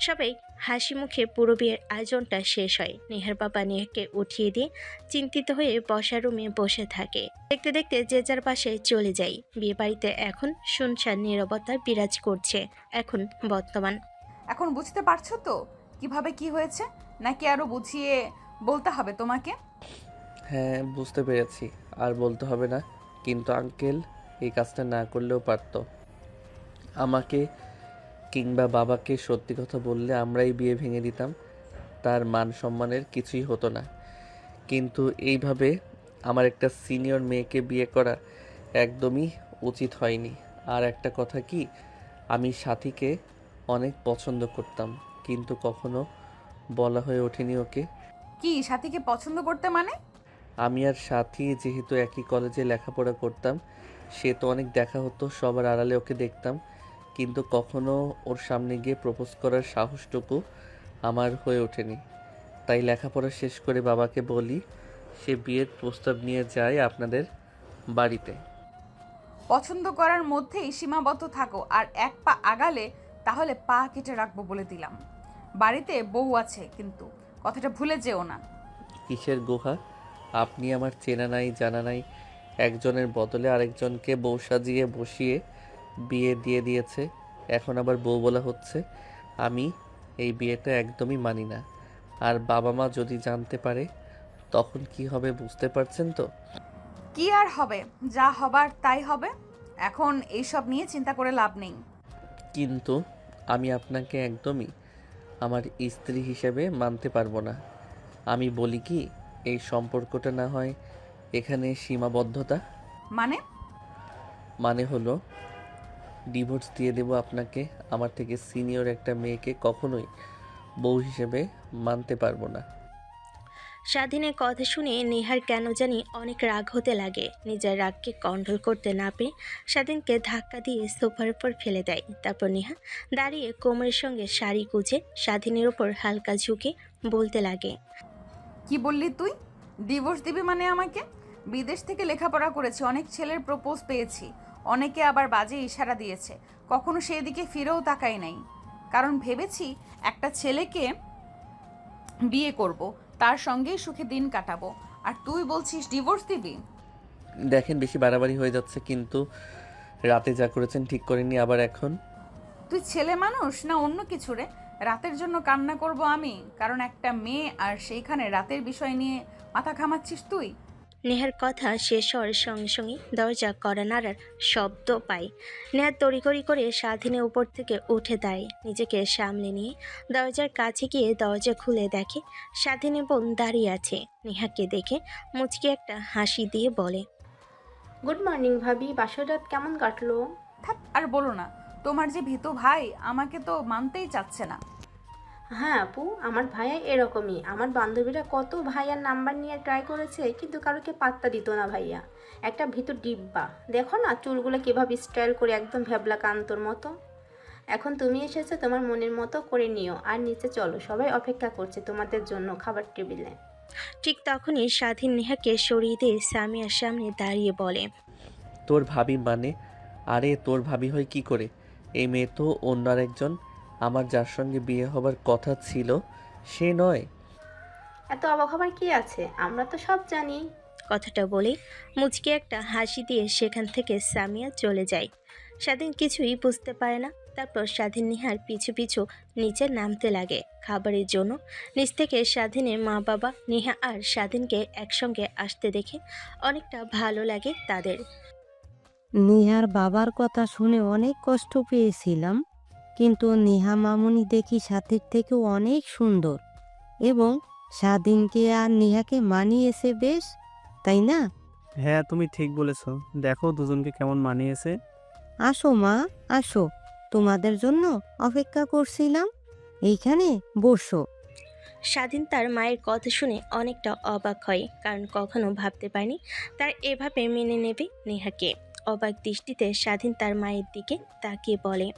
সবাই হাসি মুখে পুরো বিয়ের আয়োজনটা শেষ হয়। নেহার বাবা নেহাকে উঠিয়ে দিয়ে চিন্তিত হয়ে বসার রুমে বসে থাকে। দেখতে দেখতে যে যার বাসায় চলে যায়। বিয়ে বাড়িতে এখন শুনশান নীরবতা বিরাজ করছে। এখন বর্তমান। এখন বুঝতে পারছো তো কিভাবে কি হয়েছে, নাকি আরো বুঝিয়ে বলতে হবে তোমাকে? হ্যাঁ, বুঝতে পেরেছি, আর বলতে হবে না। কিন্তু আঙ্কেল এই কাজটা না করলেও পারতো। আমাকে কিংবা বাবাকে সত্যি কথা বললে আমরাই বিয়ে ভেঙে দিতাম, তার মান সম্মানের কিছুই হতো না। কিন্তু এইভাবে আমার একটা সিনিয়র মেয়েকে বিয়ে করা একদমই উচিত হয়নি। আর একটা কথা কি, আমি সাথীকে অনেক পছন্দ করতাম, কিন্তু কখনো বলা হয়ে ওঠেনি ওকে। কি সাথীকে পছন্দ করতে মানে? আমি আর সাথী যেহেতু একই কলেজে লেখাপড়া করতাম, সে তো অনেক দেখা হতো, সবার আড়ালে ওকে দেখতাম, কিন্তু কখনো ওর সামনে গিয়ে প্রপোজ করার সাহসটুকু আমার হয়ে ওঠেনি। তাই লেখাপড়া শেষ করে বাবাকে বলি সে বিয়ের প্রস্তাব নিয়ে যায় আপনাদের বাড়িতে। পছন্দ করার মধ্যেই সীমাবদ্ধ থাকো, আর এক পা আগালে তাহলে পা কেটে রাখবো বলে দিলাম। বাড়িতে বউ আছে কিন্তু, কথাটা ভুলে যেও না। কিসের গুহা? আপনি আমার চেনা নাই জানা নাই একজনের বদলে আরেকজনকে বউ সাজিয়ে বসিয়ে বিয়ে দিয়ে দিয়েছে, এখন আবার বউ বলা হচ্ছে। আমি এই বিয়েটা একদমই মানি না। আর বাবা মা যদি জানতে পারে তখন কি হবে বুঝতে পারছেন তো? কি আর হবে, যা হবার তাই হবে। এখন এইসব নিয়ে চিন্তা করে লাভ নেই। কিন্তু আমি আপনাকে একদমই আমার স্ত্রী হিসেবে মানতে পারবো না। আমি বলি কি, এই সম্পর্কটা না হয় এখানে সীমাবদ্ধতা। মানে? মানে হলো ডিভোর্স দিয়ে দেব আপনাকে। আমার থেকে সিনিয়র একটা মেয়েকে কখনোই বউ হিসেবে মানতে পারবো না। স্বাধীনের কথা শুনে নেহার কেন জানি অনেক রাগ হতে লাগে। নিজের রাগকে কন্ট্রোল করতে না পেরে স্বাধীনকে ধাক্কা দিয়ে সোফার উপর ফেলে দেয়। তারপর নেহা দাঁড়িয়ে কোমরের সঙ্গে শাড়ি গুজে স্বাধীনের ওপর হালকা ঝুঁকে বলতে লাগে, কি বললি তুই? ডিভোর্স দিবি মানে আমাকে? বিদেশ থেকে লেখাপড়া করেছি, অনেক ছেলের প্রপোজ পেয়েছি, অনেকে আবার বাজে ইশারা দিয়েছে, কখনো সেই দিকে ফিরেও তাকাই নাই। কারণ ভেবেছি একটা ছেলেকে বিয়ে করব, তার সঙ্গেই সুখে দিন কাটাবো। আর তুই বলছিস ডিভোর্স দিবি? দেখেন বেশি বাড়াবাড়ি হয়ে যাচ্ছে, কিন্তু রাতে যা করেছেন ঠিক করেননি আবার এখন। তুই ছেলে মানুষ না অন্য কিছু রে? রাতের জন্য কান্না করব আমি, কারণ একটা মেয়ে, আর সেইখানে রাতের বিষয় নিয়ে মাথা ঘামাচ্ছিস তুই? নেহার কথা শেষ হওয়ার সঙ্গে সঙ্গে দরজা কড়া নাড়ার শব্দ পাই। নেহা তড়িঘড়ি করে স্বাধীনের উপর থেকে উঠে দাঁড়িয়ে নিজেকে সামলে নিয়ে দরজার কাছে গিয়ে দরজা খুলে দেখে স্বাধীনের বোন দাঁড়িয়ে আছে। নেহাকে দেখে মুচকি একটা হাসি দিয়ে বলে, গুড মর্নিং ভাবি, বাসর রাত কেমন কাটলো? থাক আর বলো না, তোমার যে ভীতু ভাই আমাকে তো মানতেই চাচ্ছে না। হ্যাঁ আপু, আমার ভাইয়া এরকমই। আমার বান্ধবীরা কত ভাইয়ার নাম্বার নিয়ে ট্রাই করেছে, কিন্তু কারোকে পাত্তা দিত না ভাইয়া। একটা ভীতু ডিব্বা। দেখো না চুলগুলো কীভাবে স্টাইল করে, একদম ভ্যাবলা কান্তর মতো। এখন তুমি এসেছো, তোমার মনের মতো করে নিও। আর নিচে চলো, সবাই অপেক্ষা করছে তোমাদের জন্য খাবার টেবিলে। ঠিক তখনই স্বাধীন নেহাকে সরিয়ে দিয়ে সামিয়ার সামনে দাঁড়িয়ে বলে, তোর ভাবি মানে? আরে তোর ভাবি হয় কি করে? এই মেয়ে তো অন্য আরেকজন। আমার যার সঙ্গে বিয়ে হবার কথা ছিল সে নয়। এত অবাক হবার কি আছে, আমরা তো সব জানি। কথাটা বলে মুচকি একটা হাসি দিয়ে সেখান থেকে সামিয়া চলে যায়। স্বাধীন কিছুই বুঝতে পারে না। তারপর স্বাধীন নেহার পিছু পিছু নিচে নামতে লাগে খাবারের জন্য। নিচ থেকে স্বাধীনের মা বাবা নেহা আর স্বাধীনকে একসঙ্গে আসতে দেখে অনেকটা ভালো লাগে তাদের। নেহার বাবার কথা শুনে অনেক কষ্ট পেয়েছিলাম, কিন্তু নেহা মামুনি দেখি সাথীর থেকেও অনেক সুন্দর, এবং স্বাধীনকে আর নেহাকে মানিয়েছে বেশ, তাই না? হ্যাঁ, তুমি ঠিক বলেছো। দেখো দুজনকে কেমন মানিয়েছে। আসো মা, আসো, তোমাদের জন্য অপেক্ষা করছিলাম, এইখানে বসো। স্বাধীন তার মায়ের কথা শুনে অনেকটা অবাক হয়, কারণ কখনো ভাবতে পারেনি তার এভাবে মেনে নেবে নেহাকে। অবাক দৃষ্টিতে স্বাধীন তার মায়ের দিকে তাকিয়ে বলে,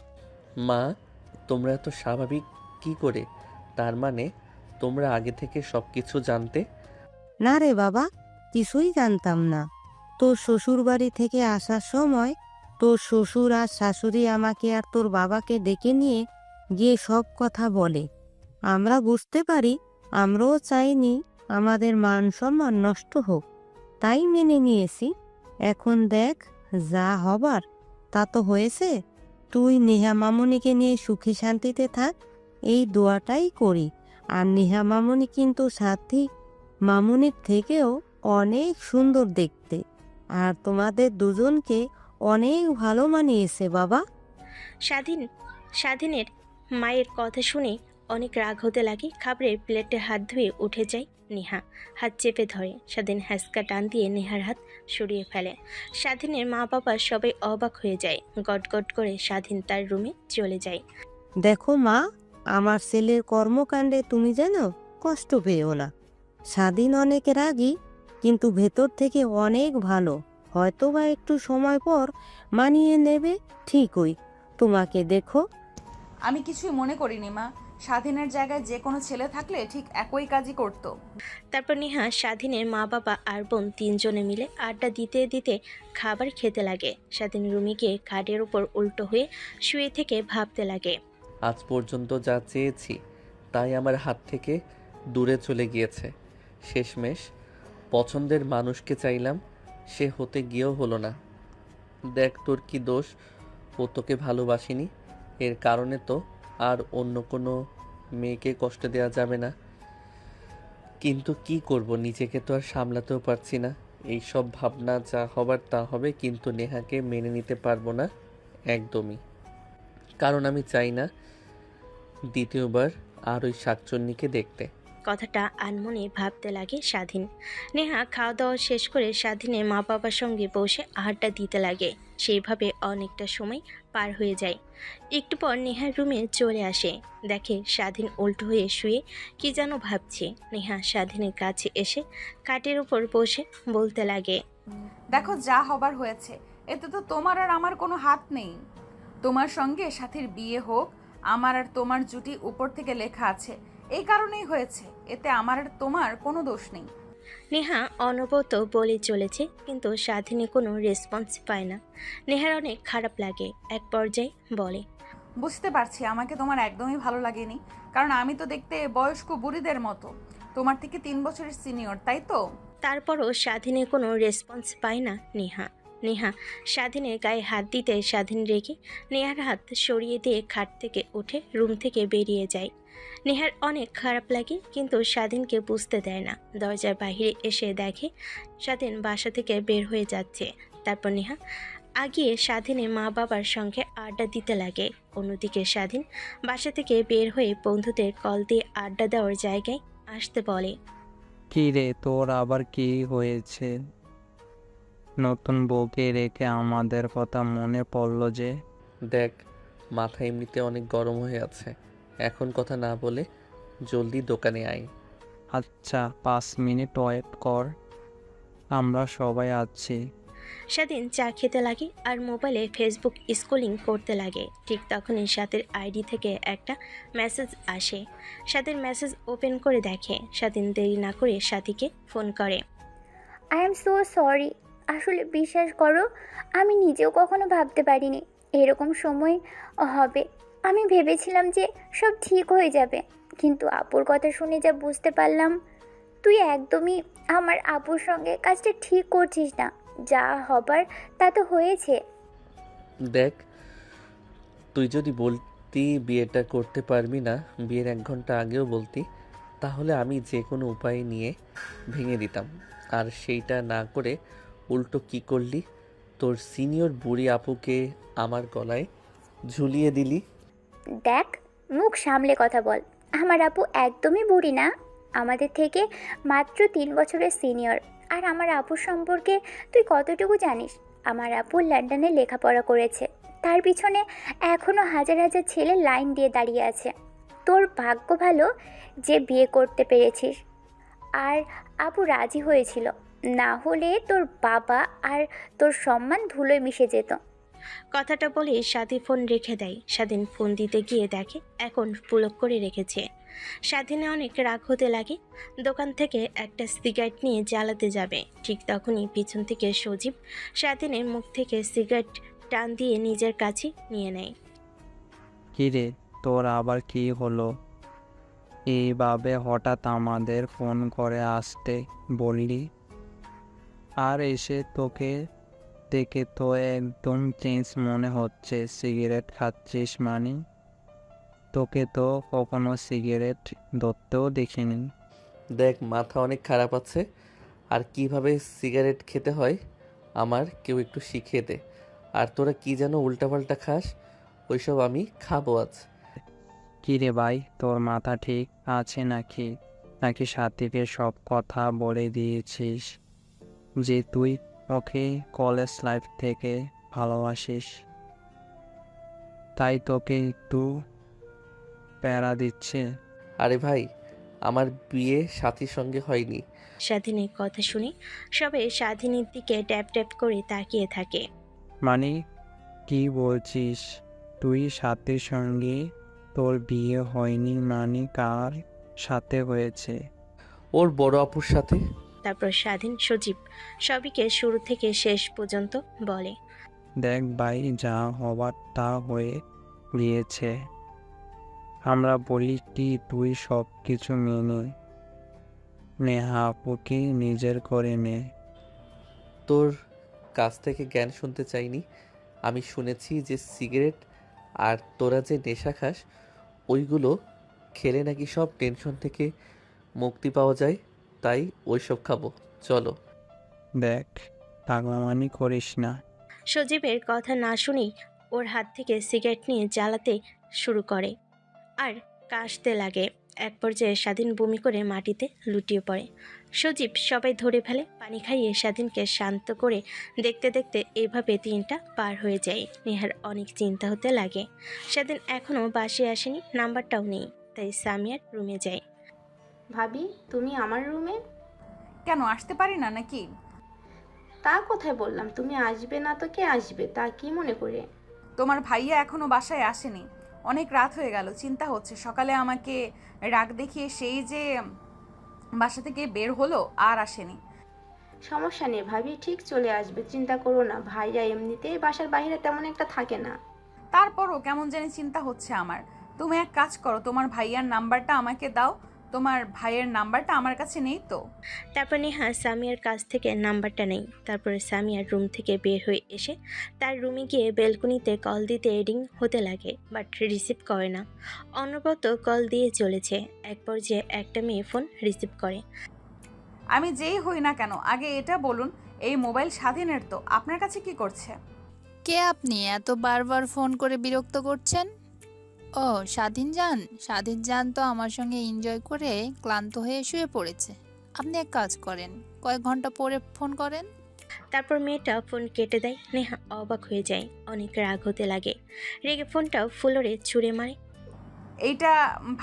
মা, তোমরা এত স্বাভাবিক কি করে? তার মানে তোমরা আগে থেকে সব কিছু জানতে? না রে বাবা, কিছুই জানতাম না। তোর শ্বশুর বাড়ি থেকে আসার সময় তোর শ্বশুর আর শাশুড়ি আমাকে আর তোর বাবাকে ডেকে নিয়ে গিয়ে সব কথা বলে। আমরা বুঝতে পারি, আমরাও চাইনি আমাদের মান সম্মান নষ্ট হোক, তাই মেনে নিয়েছি। এখন দেখ, যা হবার তা তো হয়েছে। তুই নেহা মামুনিকে নিয়ে সুখে শান্তিতে থাক, এই দোয়াটাই করি। আর নেহা মামুনি কিন্তু সাথী মামুনির থেকেও অনেক সুন্দর দেখতে, আর তোমাদের দুজনকে অনেক ভালো মানিয়েছে বাবা। স্বাধীনের মায়ের কথা শুনে অনেক রাগ হতে লাগে। খাবারের প্লেটে হাত ধুয়ে উঠে যায় নেহা, হাত চেপে ধরে। স্বাধীন হ্যাঁচকা টান দিয়ে নেহার হাত সরিয়ে ফেলে। স্বাধীনের মা বাবা সবাই অবাক হয়ে যায়। গটগট করে স্বাধীন তার রুমে চলে যায়। দেখো মা, আমার ছেলের কর্মকাণ্ডে তুমি যেন কষ্ট পেও না। স্বাধীন অনেক রাগী, কিন্তু ভেতর থেকে অনেক ভালো। হয়তো বা একটু সময় পর মানিয়ে নেবে ঠিকই। তোমাকে দেখো। আমি কিছুই মনে করিনি মা, স্বাধীনের জায়গায় যে কোনো ছেলে থাকলে ঠিক একই কাজই করতো। তারপর নেহা, স্বাধীনের মা বাবা আর বোন তিনজনে মিলে আড্ডা দিতে দিতে খাবার খেতে লাগে। স্বাধীন রুমে গিয়ে খাটের উপর উল্টো হয়ে শুয়ে থেকে ভাবতে লাগে, আজ পর্যন্ত যা চেয়েছি তাই আমার হাত থেকে দূরে চলে গিয়েছে। শেষমেশ পছন্দের মানুষকে চাইলাম, সে হতে গিয়েও হলো না। দেখ তোর কি দোষ, ও তোকে ভালোবাসিনি, এর কারণে তো আর অন্য কোনো মেয়েকে কষ্ট দেওয়া যাবে না। কিন্তু কি করব, নিজেকে তো আর সামলাতেও পারছি না। এই সব ভাবনা যা হবার তা হবে, কিন্তু নেহাকে মেনে নিতে পারবো না একদমই। কারণ আমি চাই না দ্বিতীয়বার আর ওই শাকচুন্নিকে দেখতে। কথাটা আনমনে ভাবতে লাগে স্বাধীন। নেহা খাওয়া দাওয়া শেষ করে স্বাধীনের মা বাবার সঙ্গে বসে আড্ডা দিতে লাগে। সেইভাবে অনেকটা সময় পার হয়ে যায়। একটু পর নেহার রুমে চলে আসে, দেখে স্বাধীন উল্টো হয়ে শুয়ে কি যেন ভাবছে। নেহা স্বাধীনের কাছে এসে খাটের উপর বসে বলতে লাগে, দেখো যা হবার হয়েছে, এতে তো তোমার আর আমার কোনো হাত নেই। তোমার সঙ্গে সাথীর বিয়ে হোক, আমার আর তোমার জুটি উপর থেকে লেখা আছে, এই কারণেই হয়েছে, এতে আমার আর তোমার কোনো দোষ নেই। নেহা অনবরত বলে চলেছে, কিন্তু স্বাধীনে কোনো রেসপন্স পায় না। নেহার অনেক খারাপ লাগে। এক পর্যায়ে বলে, বুঝতে পারছি আমাকে তোমার একদমই ভালো লাগেনি, কারণ আমি তো দেখতে বয়স্ক বুড়িদের মতো, তোমার থেকে 3 বছরের সিনিয়র, তাই তো? তারপরও স্বাধীনের কোনো রেসপন্স পায় না নেহা। নেহা স্বাধীনের গায়ে হাত দিতে স্বাধীন রেগে নেহার হাত সরিয়ে দিয়ে খাট থেকে উঠে রুম থেকে বেরিয়ে যায়। নেহার অনেক খারাপ লাগে, কিন্তু স্বাধীনকে বুঝতে দেয় না। দরজার বাইরে এসে দেখে স্বাধীন বাসা থেকে বের হয়ে যাচ্ছে। তারপর নেহা আগিয়ে স্বাধীনের মা বাবার সঙ্গে আড্ডা দিতে লাগে। অন্যদিকে স্বাধীন বাসা থেকে বের হয়ে বন্ধুদের কল দিয়ে আড্ডা দেওয়ার জায়গায় আসতে বলে, কি রে, তোর আবার কি হয়েছে? নতুন বউকে রেখে আমাদের কথা মনে পড়লো যে? দেখ, মাথা এমনিতে অনেক গরম হয়ে আছে, এখন কথা না বলে জলদি দোকানে আয়। আচ্ছা, 5 মিনিট ওয়েট কর, আমরা সবাই আছি। স্বাধীন চা খেতে লাগে আর মোবাইলে ফেসবুক স্ক্রলিং করতে লাগে। ঠিক তখনই স্বাধীর আইডি থেকে একটা মেসেজ আসে। স্বাধীর মেসেজ ওপেন করে দেখে। স্বাধীন দেরি না করে সাথীকে ফোন করে। আই এম সো সরি, আসলে বিশ্বাস করো আমি নিজেও কখনো ভাবতে পারিনি এরকম সময় হবে। আমি ভেবেছিলাম যে সব ঠিক হয়ে যাবে, কিন্তু আপুর কথা শুনে যা বুঝতে পারলাম, তুই একদমই আমার আপুর সঙ্গে কাজটা ঠিক করছিস না। যা হবার তা তো হয়েছে। দেখ, তুই যদি বলতি বিয়েটা করতে পারবি না, বিয়ের 1 ঘন্টা আগেও বলতি, তাহলে আমি যে কোনো উপায় নিয়ে ভেঙে দিতাম। আর সেইটা না করে উল্টো কি করলি, তোর সিনিয়র বুড়ি আপুকে আমার গলায় ঝুলিয়ে দিলি। দেখ, মুখ সামলে কথা বল। আমার আপু একদমই বুড়ি না, আমাদের থেকে মাত্র 3 বছরের সিনিয়র। আর আমার আপুর সম্পর্কে তুই কতটুকু জানিস? আমার আপু লন্ডনে লেখাপড়া করেছে, তার পিছনে এখনও হাজার হাজার ছেলে লাইন দিয়ে দাঁড়িয়ে আছে। তোর ভাগ্য ভালো যে বিয়ে করতে পেরেছিস। আর আপু রাজি হয়েছিল, না হলে তোর বাবা আর তোর সম্মান ধুলোয় মিশে যেত। কথাটা বলে স্বাধীন ফোন রেখে দেয়। স্বাধীন ফোন দিতে গিয়ে দেখে এখন পুলক করে রেখেছে। স্বাধীনে অনেক রাগ হতে লাগে। দোকান থেকে একটা সিগারেট নিয়ে জ্বালাতে যাবে, ঠিক তখনই পিছন থেকে সজীব স্বাধীনের মুখ থেকে সিগারেট টান দিয়ে নিজের কাছে নিয়ে নেয়। কি রে, তোর আবার কি হলো? এইভাবে হঠাৎ আমাদের ফোন করে আসতে বললি, আর এসে তোকে দেখে তো একদম চেঞ্জ মনে হচ্ছে। সিগারেট খাচ্ছিস মানে? তোকে তো কখনো সিগারেট ধরতেও দেখিনি। দেখ, মাথা অনেক খারাপ আছে, আর কিভাবে সিগারেট খেতে হয় আমার কেউ একটু শিখিয়ে দে। আর তোরা কি যেন উল্টাপাল্টা খাস, ওইসব আমি খাবো আজ। কি রে ভাই, তোর মাথা ঠিক আছে নাকি? নাকি সাথীকে সব কথা বলে দিয়েছিস যে তুই ওকে কলেজ লাইফ থেকে ভালোবাসিস, তাই তোকে একটু প্যারা দিচ্ছে? আরে ভাই, আমার বিয়ে সাথীর সঙ্গে হয়নি। স্বাধীনের কথা শুনে সবাই স্বাধীনের দিকে ট্যাপ ট্যাপ করে তাকিয়ে থাকে। মানে কি বলছিস? তুই সাথীর সঙ্গে তোর বিয়ে হয়নি মানে কার সাথে হয়েছে? ওর বড় আপুর সাথে। তারপর স্বাধীন সজীব সবিকে শুরু থেকে শেষ পর্যন্ত বলে। দেখ ভাই, যা হবার তা হয়ে গিয়েছে। আমরা বলি কি, তুই সব কিছু মেনে নেহা আপুকে নিজের করে নে। তোর কাছ থেকে জ্ঞান শুনতে চাইনি, আমি শুনেছি যে সিগারেট আর তোরা যে নেশা খাস ওইগুলো খেলে নাকি সব টেনশন থেকে মুক্তি পাওয়া যায়, তাই ওইসব খাবো। চলো। দেখ, পাগলামানি করিস না। সজীবের কথা না শুনেই ওর হাত থেকে সিগারেট নিয়ে জ্বালাতে শুরু করে আর কাশতে লাগে। এক পর্যায়ে স্বাধীন বমি করে মাটিতে লুটিয়ে পড়ে। সজীব সবাই ধরে ফেলে, পানি খাইয়ে স্বাধীনকে শান্ত করে দেখতে দেখতে এইভাবে দিনটা পার হয়ে যায়। নেহার অনেক চিন্তা হতে লাগে। স্বাধীন এখনও বাসে আসেনি, নাম্বারটাও নেই, তাই সামিয়ার রুমে যায়। ভাবি, তুমি আমার রুমে? কেন আসতে পারি না নাকি? তা কোথায় বললাম, তুমি আসবে না তো কে আসবে, তা কি মনে করে? তোমার ভাইয়া এখনো বাসায় আসেনি, অনেক রাত হয়ে গেল, চিন্তা হচ্ছে সকালে আমাকে রাগ দেখিয়ে সেই যে বাসা থেকে বের হলো আর আসেনি। সমস্যা নেই ভাবি, ঠিক চলে আসবে, চিন্তা করো না। ভাইয়া এমনিতেই বাসার বাইরে তেমন একটা থাকে না। তারপরও কেমন জানি চিন্তা হচ্ছে আমার। তুমি এক কাজ করো, তোমার ভাইয়ার নাম্বারটা আমাকে দাও। তোমার ভাইয়ের নাম্বারটা আমার কাছে নেই তো। তারপর নেহা সামিয়ার কাছ থেকে নাম্বারটা নেই। তারপরে সামিয়ার রুম থেকে বের হয়ে এসে তার রুমে গিয়ে বেলকনিতে কল দিতে রিং হতে লাগে, বাট রিসিভ করে না। অনবরত কল দিয়ে চলেছে। এক পর্যায়ে একটা মেয়ে ফোন রিসিভ করে। আমি যেই হই না কেন, আগে এটা বলুন, এই মোবাইল স্বাধীনের তো, আপনার কাছে কি করছে? কে আপনি এত বারবার ফোন করে বিরক্ত করছেন? ও স্বাধীন যান তো আমার সঙ্গে এনজয় করে ক্লান্ত হয়ে শুয়ে পড়েছে। আপনি এক কাজ করেন, কয়েক ঘন্টা পরে ফোন করেন। তারপর মেয়েটা ফোন কেটে দেয়। নেহা অবাক হয়ে যায়, অনেক রাগ হতে লাগে। রেগে ফোনটাও ফ্লোরে ছুঁড়ে মারে। এইটা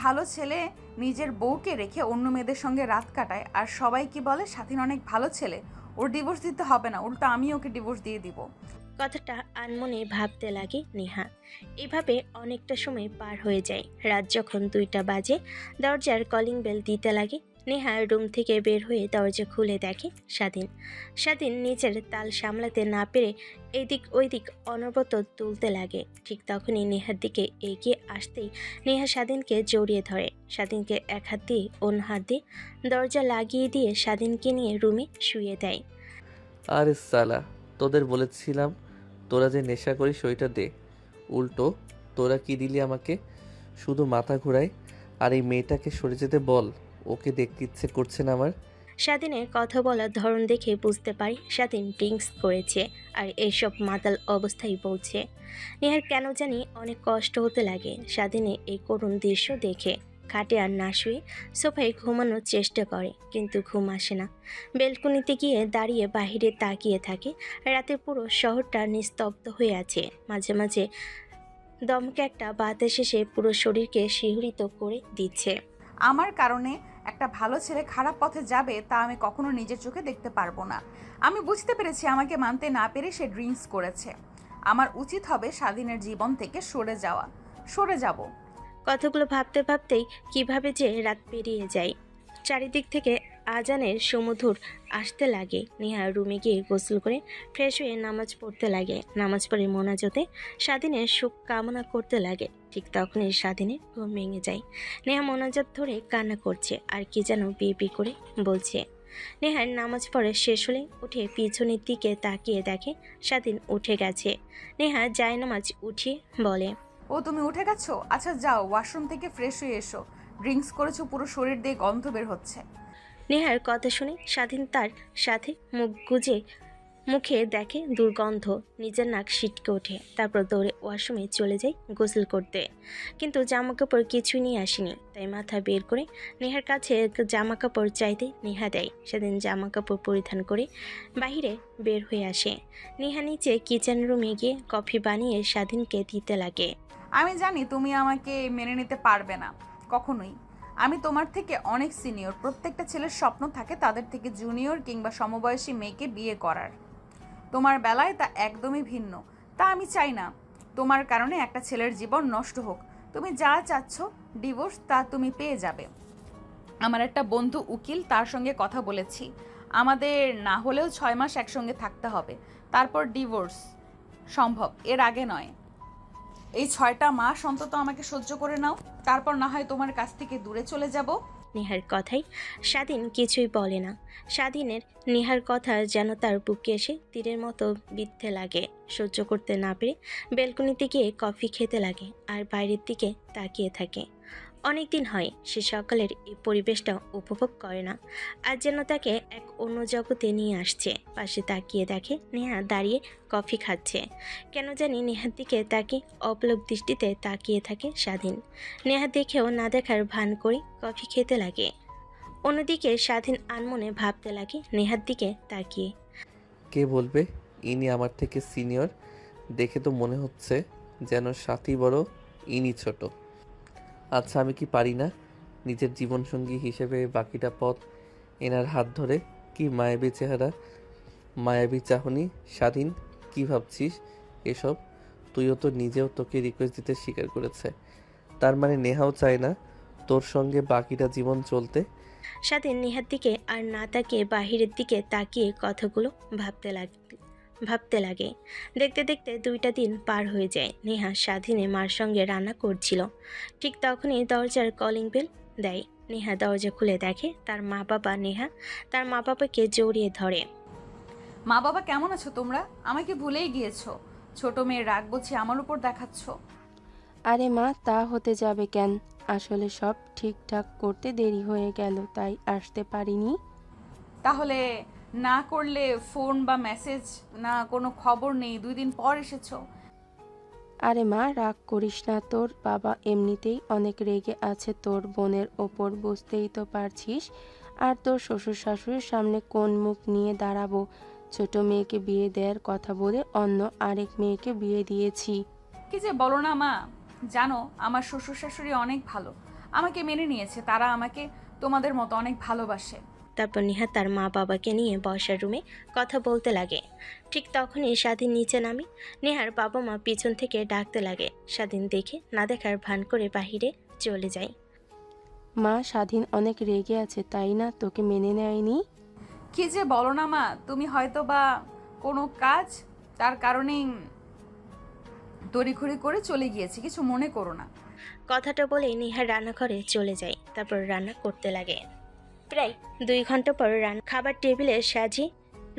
ভালো ছেলে নিজের বউকে রেখে অন্য মেয়েদের সঙ্গে রাত কাটায়, আর সবাই কি বলে স্বাধীন অনেক ভালো ছেলে, ওর ডিভোর্স দিতে হবে না, উল্টো আমি ওকে ডিভোর্স দিয়ে দিব। কথাটা আনমনে ভাবতে লাগে নেহা। এভাবে অনেকটা সময় পার হয়ে যায়। রাত যখন 2টা বাজে, দরজার কলিং বেল দিতে লাগে। নেহা রুম থেকে বের হয়ে দরজা খুলে দেখে স্বাধীন নিজের তাল সামলাতে না পেরে এদিক ওইদিক অনবরত তুলতে লাগে। ঠিক তখনই নেহার দিকে এগিয়ে আসতেই নেহা স্বাধীনকে জড়িয়ে ধরে। স্বাধীনকে এক হাত দিয়ে অন্য হাত দিয়ে দরজা লাগিয়ে দিয়ে স্বাধীনকে নিয়ে রুমে শুয়ে দেয়। আরে সালা, তোদের বলেছিলাম তোরা যে নেশা করিস ওইটা দে, উল্টো তোরা কি দিলি আমাকে? শুধু মাথা ঘোরায়। আর এই মেয়েটাকে সরে যেতে বল, ওকে দেখতে ইচ্ছে করছে না আমার। স্বাধীনের কথা বলার ধরন দেখে বুঝতে পারি স্বাধীন ড্রিঙ্কস করেছে আর এইসব মাতাল অবস্থায় বলছে। নেহার কেন জানি অনেক কষ্ট হতে লাগে স্বাধীনের এই করুণ দৃশ্য দেখে। খাটে আর না শুয়ে সোফায় ঘুমানোর চেষ্টা করে, কিন্তু ঘুম আসে না। বেলকনিতে গিয়ে দাঁড়িয়ে বাহিরে তাকিয়ে থাকে। রাতে পুরো শহরটা নিস্তব্ধ হয়ে আছে। মাঝে মাঝে দমকে একটা বাতাস এসে পুরো শরীরকে শিহরিত করে দিচ্ছে। আমার কারণে একটা ভালো ছেলে খারাপ পথে যাবে তা আমি কখনো নিজের চোখে দেখতে পারবো না। আমি বুঝতে পেরেছি আমাকে মানতে না পেরে সে ড্রিঙ্কস করেছে। আমার উচিত হবে স্বাধীনের জীবন থেকে সরে যাব। কথাগুলো ভাবতে ভাবতেই কিভাবে যে রাত পেরিয়ে যায়। চারিদিক থেকে আজানের সুমধুর আসতে লাগে। নেহা রুমে গিয়ে গোসল করে ফ্রেশ হয়ে নামাজ পড়তে লাগে। নামাজ পড়ে মোনাজাতে স্বাধীনের সুখ কামনা করতে লাগে। ঠিক তখনই স্বাধীনের ঘুম ভেঙে যায়। নেহা মোনাজাত ধরে কান্না করছে আর কি যেন বিপি করে বলছে। নেহার নামাজ পড়ে শেষ হলে উঠে পিছনের দিকে তাকিয়ে দেখে স্বাধীন উঠে গেছে। নেহা জায়নামাজ উঠিয়ে বলে, ও তুমি উঠে গেছো? আচ্ছা যাও, ওয়াশরুম থেকে ফ্রেশ হয়ে এসো, ড্রিঙ্কস করেছো, পুরো শরীর দিয়ে গন্ধ বের হচ্ছে। নেহার কথা শুনে স্বাধীন তার সাথে মুখ গুজে মুখে দেখে দুর্গন্ধ, নিজের নাক সিটকে ওঠে। তারপর দৌড়ে ওয়াশরুমে চলে যায় গোসল করতে, কিন্তু জামা কাপড় কিছুই নিয়ে আসেনি। তাই মাথা বের করে নেহার কাছে জামা কাপড় চাইতে নেহা দেয়। সেদিন জামা কাপড় পরিধান করে বাহিরে বের হয়ে আসে। নেহা নিচে কিচেন রুমে গিয়ে কফি বানিয়ে স্বাধীনকে দিতে লাগে। আমি জানি তুমি আমাকে মেনে নিতে পারবে না কখনোই। আমি তোমার থেকে অনেক সিনিয়র। প্রত্যেকটা ছেলের স্বপ্ন থাকে তাদের থেকে জুনিয়র কিংবা সমবয়সী মেয়েকে বিয়ে করার। তোমার বেলায় তা একদমই ভিন্ন। তা আমি চাই না তোমার কারণে একটা ছেলের জীবন নষ্ট হোক। তুমি যা চাচ্ছ ডিভোর্স, তা তুমি পেয়ে যাবে। আমার একটা বন্ধু উকিল, তার সঙ্গে কথা বলেছি। আমাদের না হলেও 6 মাস একসঙ্গে থাকতে হবে, তারপর ডিভোর্স সম্ভব, এর আগে নয়। এই 6টা মাস অন্তত আমাকে সহ্য করে নাও, তারপর না হয় তোমার কাছ থেকে দূরে চলে যাব। নেহার কথাই স্বাধীন কিছুই বলে না। স্বাধীনের নেহার কথা যেন তার বুকে এসে তীরের মতো বিদ্ধে লাগে। সহ্য করতে না পেরে বেলকনিতে গিয়ে কফি খেতে লাগে আর বাইরের দিকে তাকিয়ে থাকে। অনেক দিন হয় সে সকালের এই পরিবেশটা উপভোগ করে না। আজ যেন তাকে এক অন্য জগতে নিয়ে আসছে। পাশে তাকিয়ে দেখে নেহা দাঁড়িয়ে কফি খাচ্ছে। কেন জানি নেহার দিকে তাকিয়ে অপলক দৃষ্টিতে তাকিয়ে থাকে স্বাধীন। নেহা দেখেও না দেখার ভান করে কফি খেতে লাগে। অন্যদিকে স্বাধীন আনমনে ভাবতে লাগে নেহার দিকে তাকিয়ে। কে বলবে ইনি আমার থেকে সিনিয়র? দেখে তো মনে হচ্ছে যেন সাথী বড়, ইনি ছোট। আচ্ছা, আমি কি পারি না নিজের জীবনসঙ্গী হিসেবে বাকিটা পথ এনার হাত ধরে? কি মায়াবী চেহারা, মায়াবী চাহনি। স্বাধীন, কি ভাবছিস এসব? তুইও তো নিজেও তোকে রিকোয়েস্ট দিতে স্বীকার করেছে। তার মানে নেহাও চায় না তোর সঙ্গে বাকিটা জীবন চলতে? স্বাধীন নেহার দিকে আর না তাকিয়ে বাহিরের দিকে তাকিয়ে কথাগুলো ভাবতে লাগে। দেখতে দেখতে 2টা দিন পার হয়ে যায়। নেহা স্বাধীনের মার সঙ্গে রান্না করছিল। ঠিক তখনই দরজার কলিং বেল দেয়। নেহা দরজা খুলে দেখে তার মা বাবা। নেহা তার মা বাবাকে জড়িয়ে ধরে। মা বাবা কেমন আছো তোমরা? আমাকে ভুলেই গিয়েছো। ছোট মেয়ের রাগ বুঝি আমার উপর দেখাচ্ছ? আরে মা, তা হতে যাবে কেন? আসলে সব ঠিকঠাক করতে দেরি হয়ে গেল, তাই আসতে পারিনি। তাহলে না করলে ফোন বা মেসেজ, না কোনো খবর নেই, 2 দিন পর এসেছো। আরে মা, রাগ করিস না। তোর বাবা এমনিতেই অনেক রেগে আছে তোর বোনের ওপর, বুঝতেই তো পারছিস। আর তোর শ্বশুর শাশুড়ির সামনে কোন মুখ নিয়ে দাঁড়াবো? ছোট মেয়েকে বিয়ে দেওয়ার কথা বলে অন্য আরেক মেয়েকে বিয়ে দিয়েছি। কি যে বলো না মা। জানো, আমার শ্বশুর শাশুড়ি অনেক ভালো, আমাকে মেনে নিয়েছে। তারা আমাকে তোমাদের মতো অনেক ভালোবাসে। তারপর নেহা তার মা বাবাকে নিয়ে বসার রুমে কথা বলতে লাগে। ঠিক তখনই স্বাধীন নিচে নামে। নেহার বাবা মা পিছন থেকে ডাকতে লাগে। স্বাধীন দেখে না দেখার ভান করে বাহিরে চলে যায়। মা, স্বাধীন অনেক রেগে আছে, তাই না? তোকে মেনে নেয়নি? কি যে বলো না মা, তুমি হয়তো বা কোনো কাজ, তার কারণেই তড়িঘড়ি করে চলে গিয়েছি, কিছু মনে করো না। কথাটা বলে নেহার রান্নাঘরে চলে যায়। তারপর রান্না করতে লাগে। প্রায় 2 ঘন্টা পর খাবার টেবিলে সাজিয়ে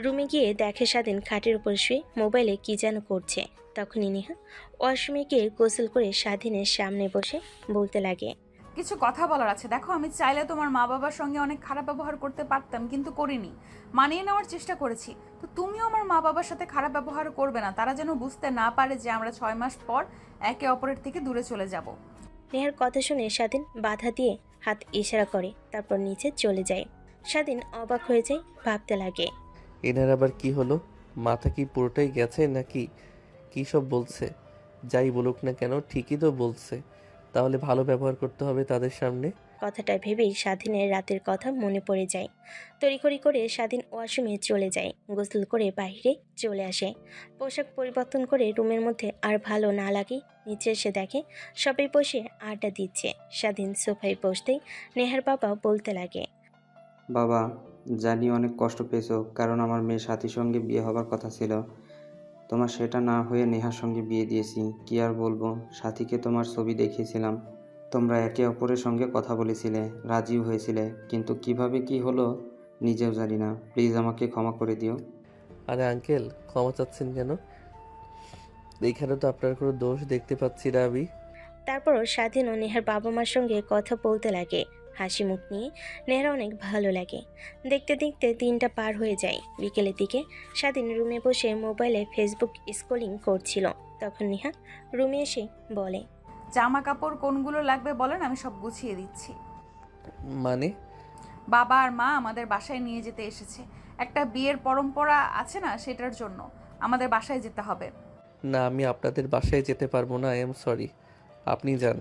রুমে গিয়ে দেখে স্বাধীন খাটের উপর শুয়ে মোবাইলে কি যেন করছে। তখনই নেহা ওয়াশরুমে গিয়ে গোসল করে স্বাধীনের সামনে বসে বলতে লাগে, কিছু কথা বলার আছে। দেখো, আমি চাইলে তোমার মা বাবার সঙ্গে অনেক খারাপ ব্যবহার করতে পারতাম, কিন্তু করিনি। মানিয়ে নেওয়ার চেষ্টা করেছি। তো তুমিও আমার মা বাবার সাথে খারাপ ব্যবহার করবে না। তারা যেন বুঝতে না পারে যে আমরা 6 মাস পর একে অপরের থেকে দূরে চলে যাব। নেহার কথা শুনে স্বাধীন বাধা দিয়ে হাত ইশারা করে, তারপর নিচে চলে যায়। স্বাধীন অবাক হয়ে যায়, ভাবতে লাগে, এনার আবার কি হলো? মাথা কি পুরোটাই গেছে নাকি? কী সব বলছে? যাই বলুক না কেন, ঠিকই তো বলছে। তাহলে ভালো ব্যবহার করতে হবে তাদের সামনে। কথাটা ভেবেই স্বাধীনের রাতের কথা মনে পড়ে যায়। তড়িঘড়ি করে স্বাধীন ওয়াশরুমে চলে যায়। গোসল করে বাইরে চলে আসে। পোশাক পরিবর্তন করে রুমের মধ্যে আর ভালো না লাগে নিচে এসে দেখে সবাই বসে আড্ডা দিচ্ছে। স্বাধীন সোফায় বসতেই নেহার বাবা বলতে লাগে, বাবা, জানি অনেক কষ্ট পেয়েছো, কারণ আমার মেয়ে সাথীর সঙ্গে বিয়ে হবার কথা ছিল। তোমার সেটা না হয়ে নেহার সঙ্গে বিয়ে দিয়েছি। কি আর বলবো, সাথীকে তোমার ছবি দেখিয়েছিলাম। তোমরা একে অপরের সঙ্গে কথা বলেছিলে, রাজিও হয়েছিলে, কিন্তু কিভাবে কি হলো নিজেও জানি না। প্লিজ আমাকে ক্ষমা করে দিও। আরে আঙ্কেল, ক্ষমা চাচ্ছেন কেন? এখানে তো আপনার কোনো দোষ দেখতে পাচ্ছি না আমি। তারপরও স্বাধীন ও নেহার বাবা মার সঙ্গে কথা বলতে লাগে। হাসি মুখ নিয়ে নেহার অনেক ভালো লাগে। দেখতে দেখতে 3টা পার হয়ে যায়। বিকেলের দিকে স্বাধীন রুমে বসে মোবাইলে ফেসবুক স্ক্রলিং করছিল। তখন নেহা রুমে এসে বলে, জামা কাপড় কোনগুলো লাগবে বলেন, আমি সব গুছিয়ে দিচ্ছি। মানে? বাবা আর মা আমাদের বাসায় নিয়ে যেতে এসেছে। একটা বিয়ের পরম্পরা আছে না, সেটার জন্য আমাদের বাসায় যেতে হবে। না, আমি আপনাদের বাসায় যেতে পারবো না। আই এম সরি, আপনি যান।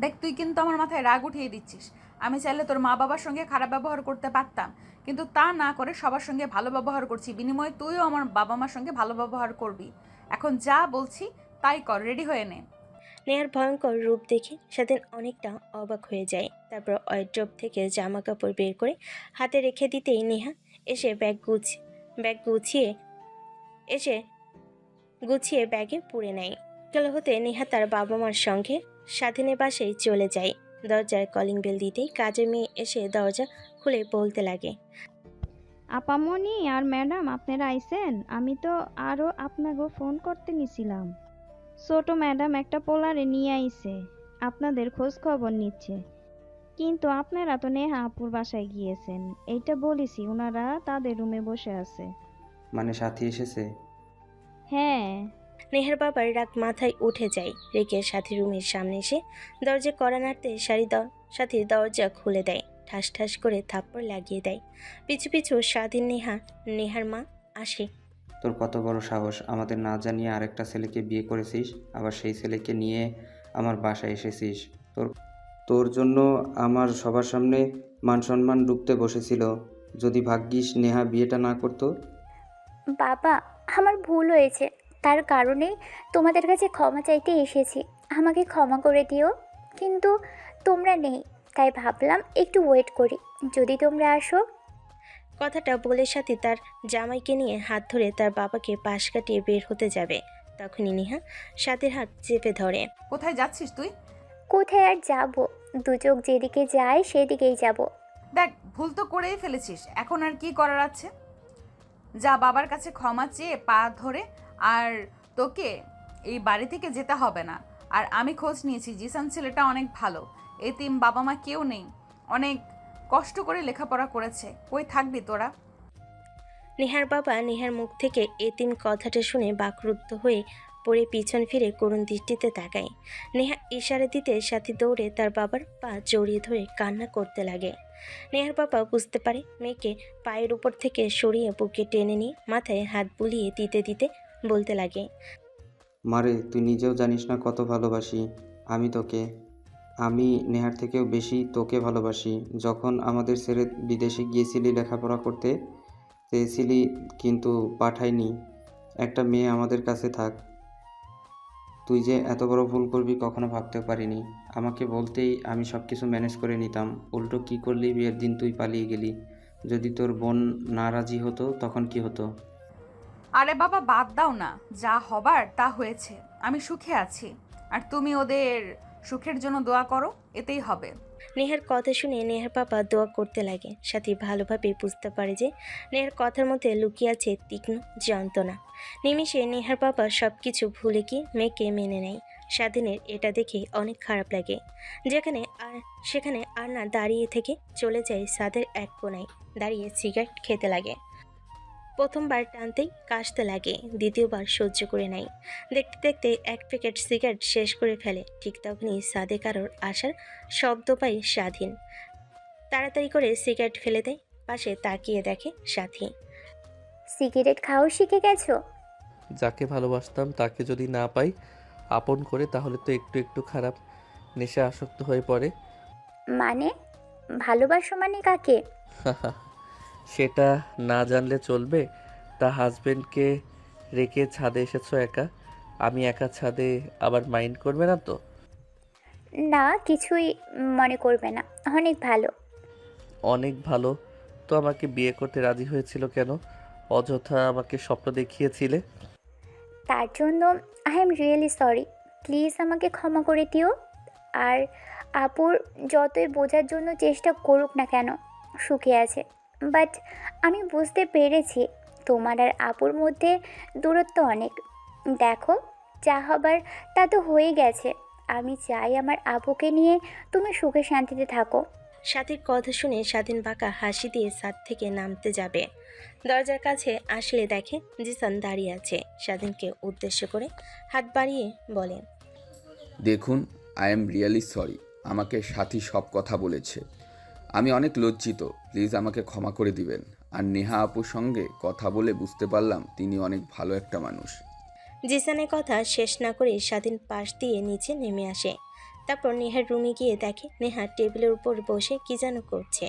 দেখ, তুই কিন্তু আমার মাথায় রাগ উঠিয়ে দিচ্ছিস। আমি চাইলে তোর মা বাবার সঙ্গে খারাপ ব্যবহার করতে পারতাম, কিন্তু তা না করে সবার সঙ্গে ভালো ব্যবহার করছি। বিনিময়ে তুইও আমার বাবা মার সঙ্গে ভালো ব্যবহার করবি। এখন যা বলছি তাই কর, রেডি হয়ে নে। নেহার ভয়ঙ্কর রূপ দেখে স্বাধীন অনেকটা অবাক হয়ে যায়। তারপর ওয়ার্ড্রোব থেকে জামা কাপড় বের করে হাতে রেখে দিতেই নেহা এসে গুছিয়ে ব্যাগে পুরে নেয়। বিকেল হতে নেহা তার বাবা মার সঙ্গে স্বাধীনের বাসায় চলে যায়। দরজার কলিং বেল দিতেই কাজের মেয়ে এসে দরজা খুলে বলতে লাগে, আপামনি আর ম্যাডাম আপনারা আইছেন? আমি তো আরও আপনাকে ফোন করতে নিছিলাম। ছোট ম্যাডাম একটা পোলারে নিয়ে আইছে, আপনাদের খোঁজ খবর নিচ্ছে। কিন্তু আপনারা তো নেহা আপুর বাসায় গিয়েছেন, এইটা বলেছি। ওনারা তাদের রুমে বসে আছে। মানে সাথী এসেছে? হ্যাঁ। নেহার বাবার রাগ মাথায় উঠে যায়। রেখে সাথী রুমের সামনে এসে দরজা কড়া নাড়তে সাথীর দরজা খুলে দেয়। ঠাস ঠাস করে থাপ্পড় লাগিয়ে দেয়। পিছু পিছু স্বাধীন নেহার মা আসে। তোর কত বড় সাহস, আমাদের না জানিয়ে আরেকটা ছেলেকে বিয়ে করেছিস, আবার সেই ছেলেকে নিয়ে আমার বাসায় এসেছিস। তোর জন্য আমার সবার সামনে মান সম্মান ডুবতে বসেছিল। যদি ভাগ্যিস নেহা বিয়েটা না করতো। বাবা, আমার ভুল হয়েছে, তার কারণেই তোমাদের কাছে ক্ষমা চাইতে এসেছি। আমাকে ক্ষমা করে দিও। কিন্তু তোমরা নেই, তাই ভাবলাম একটু ওয়েট করি, যদি তোমরা আসো। কথাটা বলে সাথী তার জামাইকে নিয়ে হাত ধরে তার বাবাকে পাশ কাটিয়ে বের হতে যাবে। তখনই নেহা সাথীর হাত চেপে ধরে। কোথায় যাচ্ছিস তুই? কোথায় আর যাব, দু চোখ যেদিকে যায় সেদিকেই যাব। দেখ, ভুল তো করেই ফেলেছিস, এখন আর কি করার আছে? যা, বাবার কাছে ক্ষমা চেয়ে পা ধরে। আর তোকে এই বাড়ি থেকে যেতে হবে না। আর আমি খোঁজ নিয়েছি, জিসান ছেলেটা অনেক ভালো। এতিম, বাবা মা কেউ নেই, অনেক কষ্ট করে লেখাপড়া করেছে। কই থাকবি তোরা? নেহার বাবা নেহার মুখ থেকে এতিম কথাটা শুনে বাকরুদ্ধ হয়ে পড়ে পিছন ফিরে করুণ দৃষ্টিতে তাকায়। নেহা ইশারা দিতে সাথী দৌড়ে তার বাবার পা জড়িয়ে ধরে কান্না করতে লাগে। নেহার বাবা বুঝতে পারে মেয়েকে পায়ের উপর থেকে সরিয়ে বুকে টেনে নিয়ে মাথায় হাত বুলিয়ে দিতে দিতে বলতে লাগে, মারে, তুই নিজেও জানিস না কত ভালোবাসি আমি তোকে। আমি নেহার থেকেও বেশি তোকে ভালোবাসি। যখন আমাদের ছেড়ে বিদেশে গিয়েছিলি লেখাপড়া করতে চেয়েছিলি, কিন্তু পাঠাইনি। একটা মেয়ে আমাদের কাছে থাক। তুই যে এত বড় ভুল করবি কখনো ভাবতেও পারিনি। আমাকে বলতেই আমি সব কিছু ম্যানেজ করে নিতাম। উল্টো কী করলি, বিয়ের দিন তুই পালিয়ে গেলি। যদি তোর বোন না রাজি হতো তখন কি হতো? আরে বাবা, বাদ দাও না, যা হবার তা হয়েছে। আমি সুখে আছি, আর তুমি ওদের সুখের জন্য দোয়া করো, এতেই হবে। নেহার কথা শুনে নেহার বাবা দোয়া করতে লাগে। সাথী ভালোভাবে বুঝতে পারে যে নেহার কথার মধ্যে লুকিয়ে আছে তীক্ষ্ণ যন্ত্রণা। নিমিষে নেহার বাবা সব কিছু ভুলে গিয়ে মেয়েকে মেনে নেয়। স্বাধীনের এটা দেখে অনেক খারাপ লাগে। সেখানে আর না দাঁড়িয়ে থেকে চলে যায় ছাদের এক কোণায় দাঁড়িয়ে সিগারেট খেতে লাগে। প্রথমবার টানতেই কাশতে লাগে, দ্বিতীয়বার সহ্য করে নেয়। দেখতে দেখতে এক প্যাকেট সিগারেট শেষ করে ফেলে। ঠিক তখনই ছাদে কারোর আসার শব্দ পায় স্বাধীন। তাড়াতাড়ি করে সিগারেট ফেলে দেয়। পাশে তাকিয়ে দেখে সাথী। সিগারেট খাও শিখে গেছো? যাকে ভালোবাসতাম তাকে যদি না পাই আপন করে, তাহলে তো একটু একটু খারাপ নেশা আসক্ত হয়ে পড়ে। মানে ভালোবাসো মানে কাকে? সেটা না জানলে চলবে? তা হাজবেন্ডকে রেখে ছাদে এসেছো একা, আমি একা ছাদে, আবার মাইন্ড করবে না তো? না, কিছুই মনে করবে না, অনেক ভালো। অনেক ভালো তো আমাকে বিয়ে করতে রাজি হয়েছিল কেন? অযথা আমাকে স্বপ্ন দেখিয়েছিলে। তার জন্য I am really sorry, please আমাকে ক্ষমা করে দিও। আর আপুর যতই বোঝার জন্য চেষ্টা করুক না কেন, সুখে আছে। বাট আমি বুঝতে পেরেছি তোমার আর আপুর মধ্যে দূরত্ব অনেক। দেখো, যা হবার তা তো হয়ে গেছে। আমি চাই আমার আপুকে নিয়ে তুমি সুখে শান্তিতে থাকো। সাথীর কথা শুনে স্বাধীন বাঁকা হাসি দিয়ে ছাদ থেকে নামতে যাবে। দরজার কাছে আসলে দেখে জিসান দাঁড়িয়ে আছে। স্বাধীনকে উদ্দেশ্য করে হাত বাড়িয়ে বলে, দেখুন, আই এম রিয়েলি সরি। আমাকে সাথী সব কথা বলেছে, আমি অনেক লজ্জিত। প্লিজ আমাকে ক্ষমা করে দিবেন। আর নেহা আপুর সঙ্গে কথা বলে বুঝতে পারলাম তিনি অনেক ভালো একটা মানুষ। জিসানের কথা শেষ না করে স্বাধীন পাশ দিয়ে নিচে নেমে আসে। তারপর নেহার রুমে গিয়ে দেখে নেহা টেবিলের উপর বসে কি যেন করছে।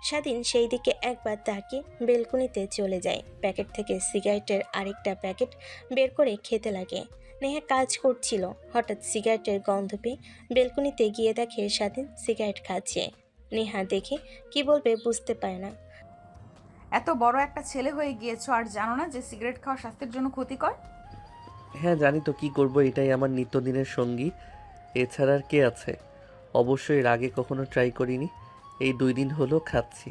স্বাধীন সেই দিকে একবার তাকিয়ে বেলকুনিতে চলে যায়। প্যাকেট থেকে সিগারেটের আরেকটা প্যাকেট বের করে খেতে লাগে। নেহা কাজ করছিল, হঠাৎ সিগারেটের গন্ধ পেয়ে বেলকুনিতে গিয়ে দেখে স্বাধীন সিগারেট খাচ্ছে। নেহা দেখে কি বলবে বুঝতে পারে না। এত বড় একটা ছেলে হয়ে গিয়েছো আর জানো না যে সিগারেট খাওয়া স্বাস্থ্যের জন্য ক্ষতিকর? হ্যাঁ জানি তো, কি করব, এটাই আমার নিত্যদিনের সঙ্গী, এছাড়া আর কে আছে? অবশ্যই এর আগে কখনো ট্রাই করিনি, এই 2 দিন হলো খাচ্ছি।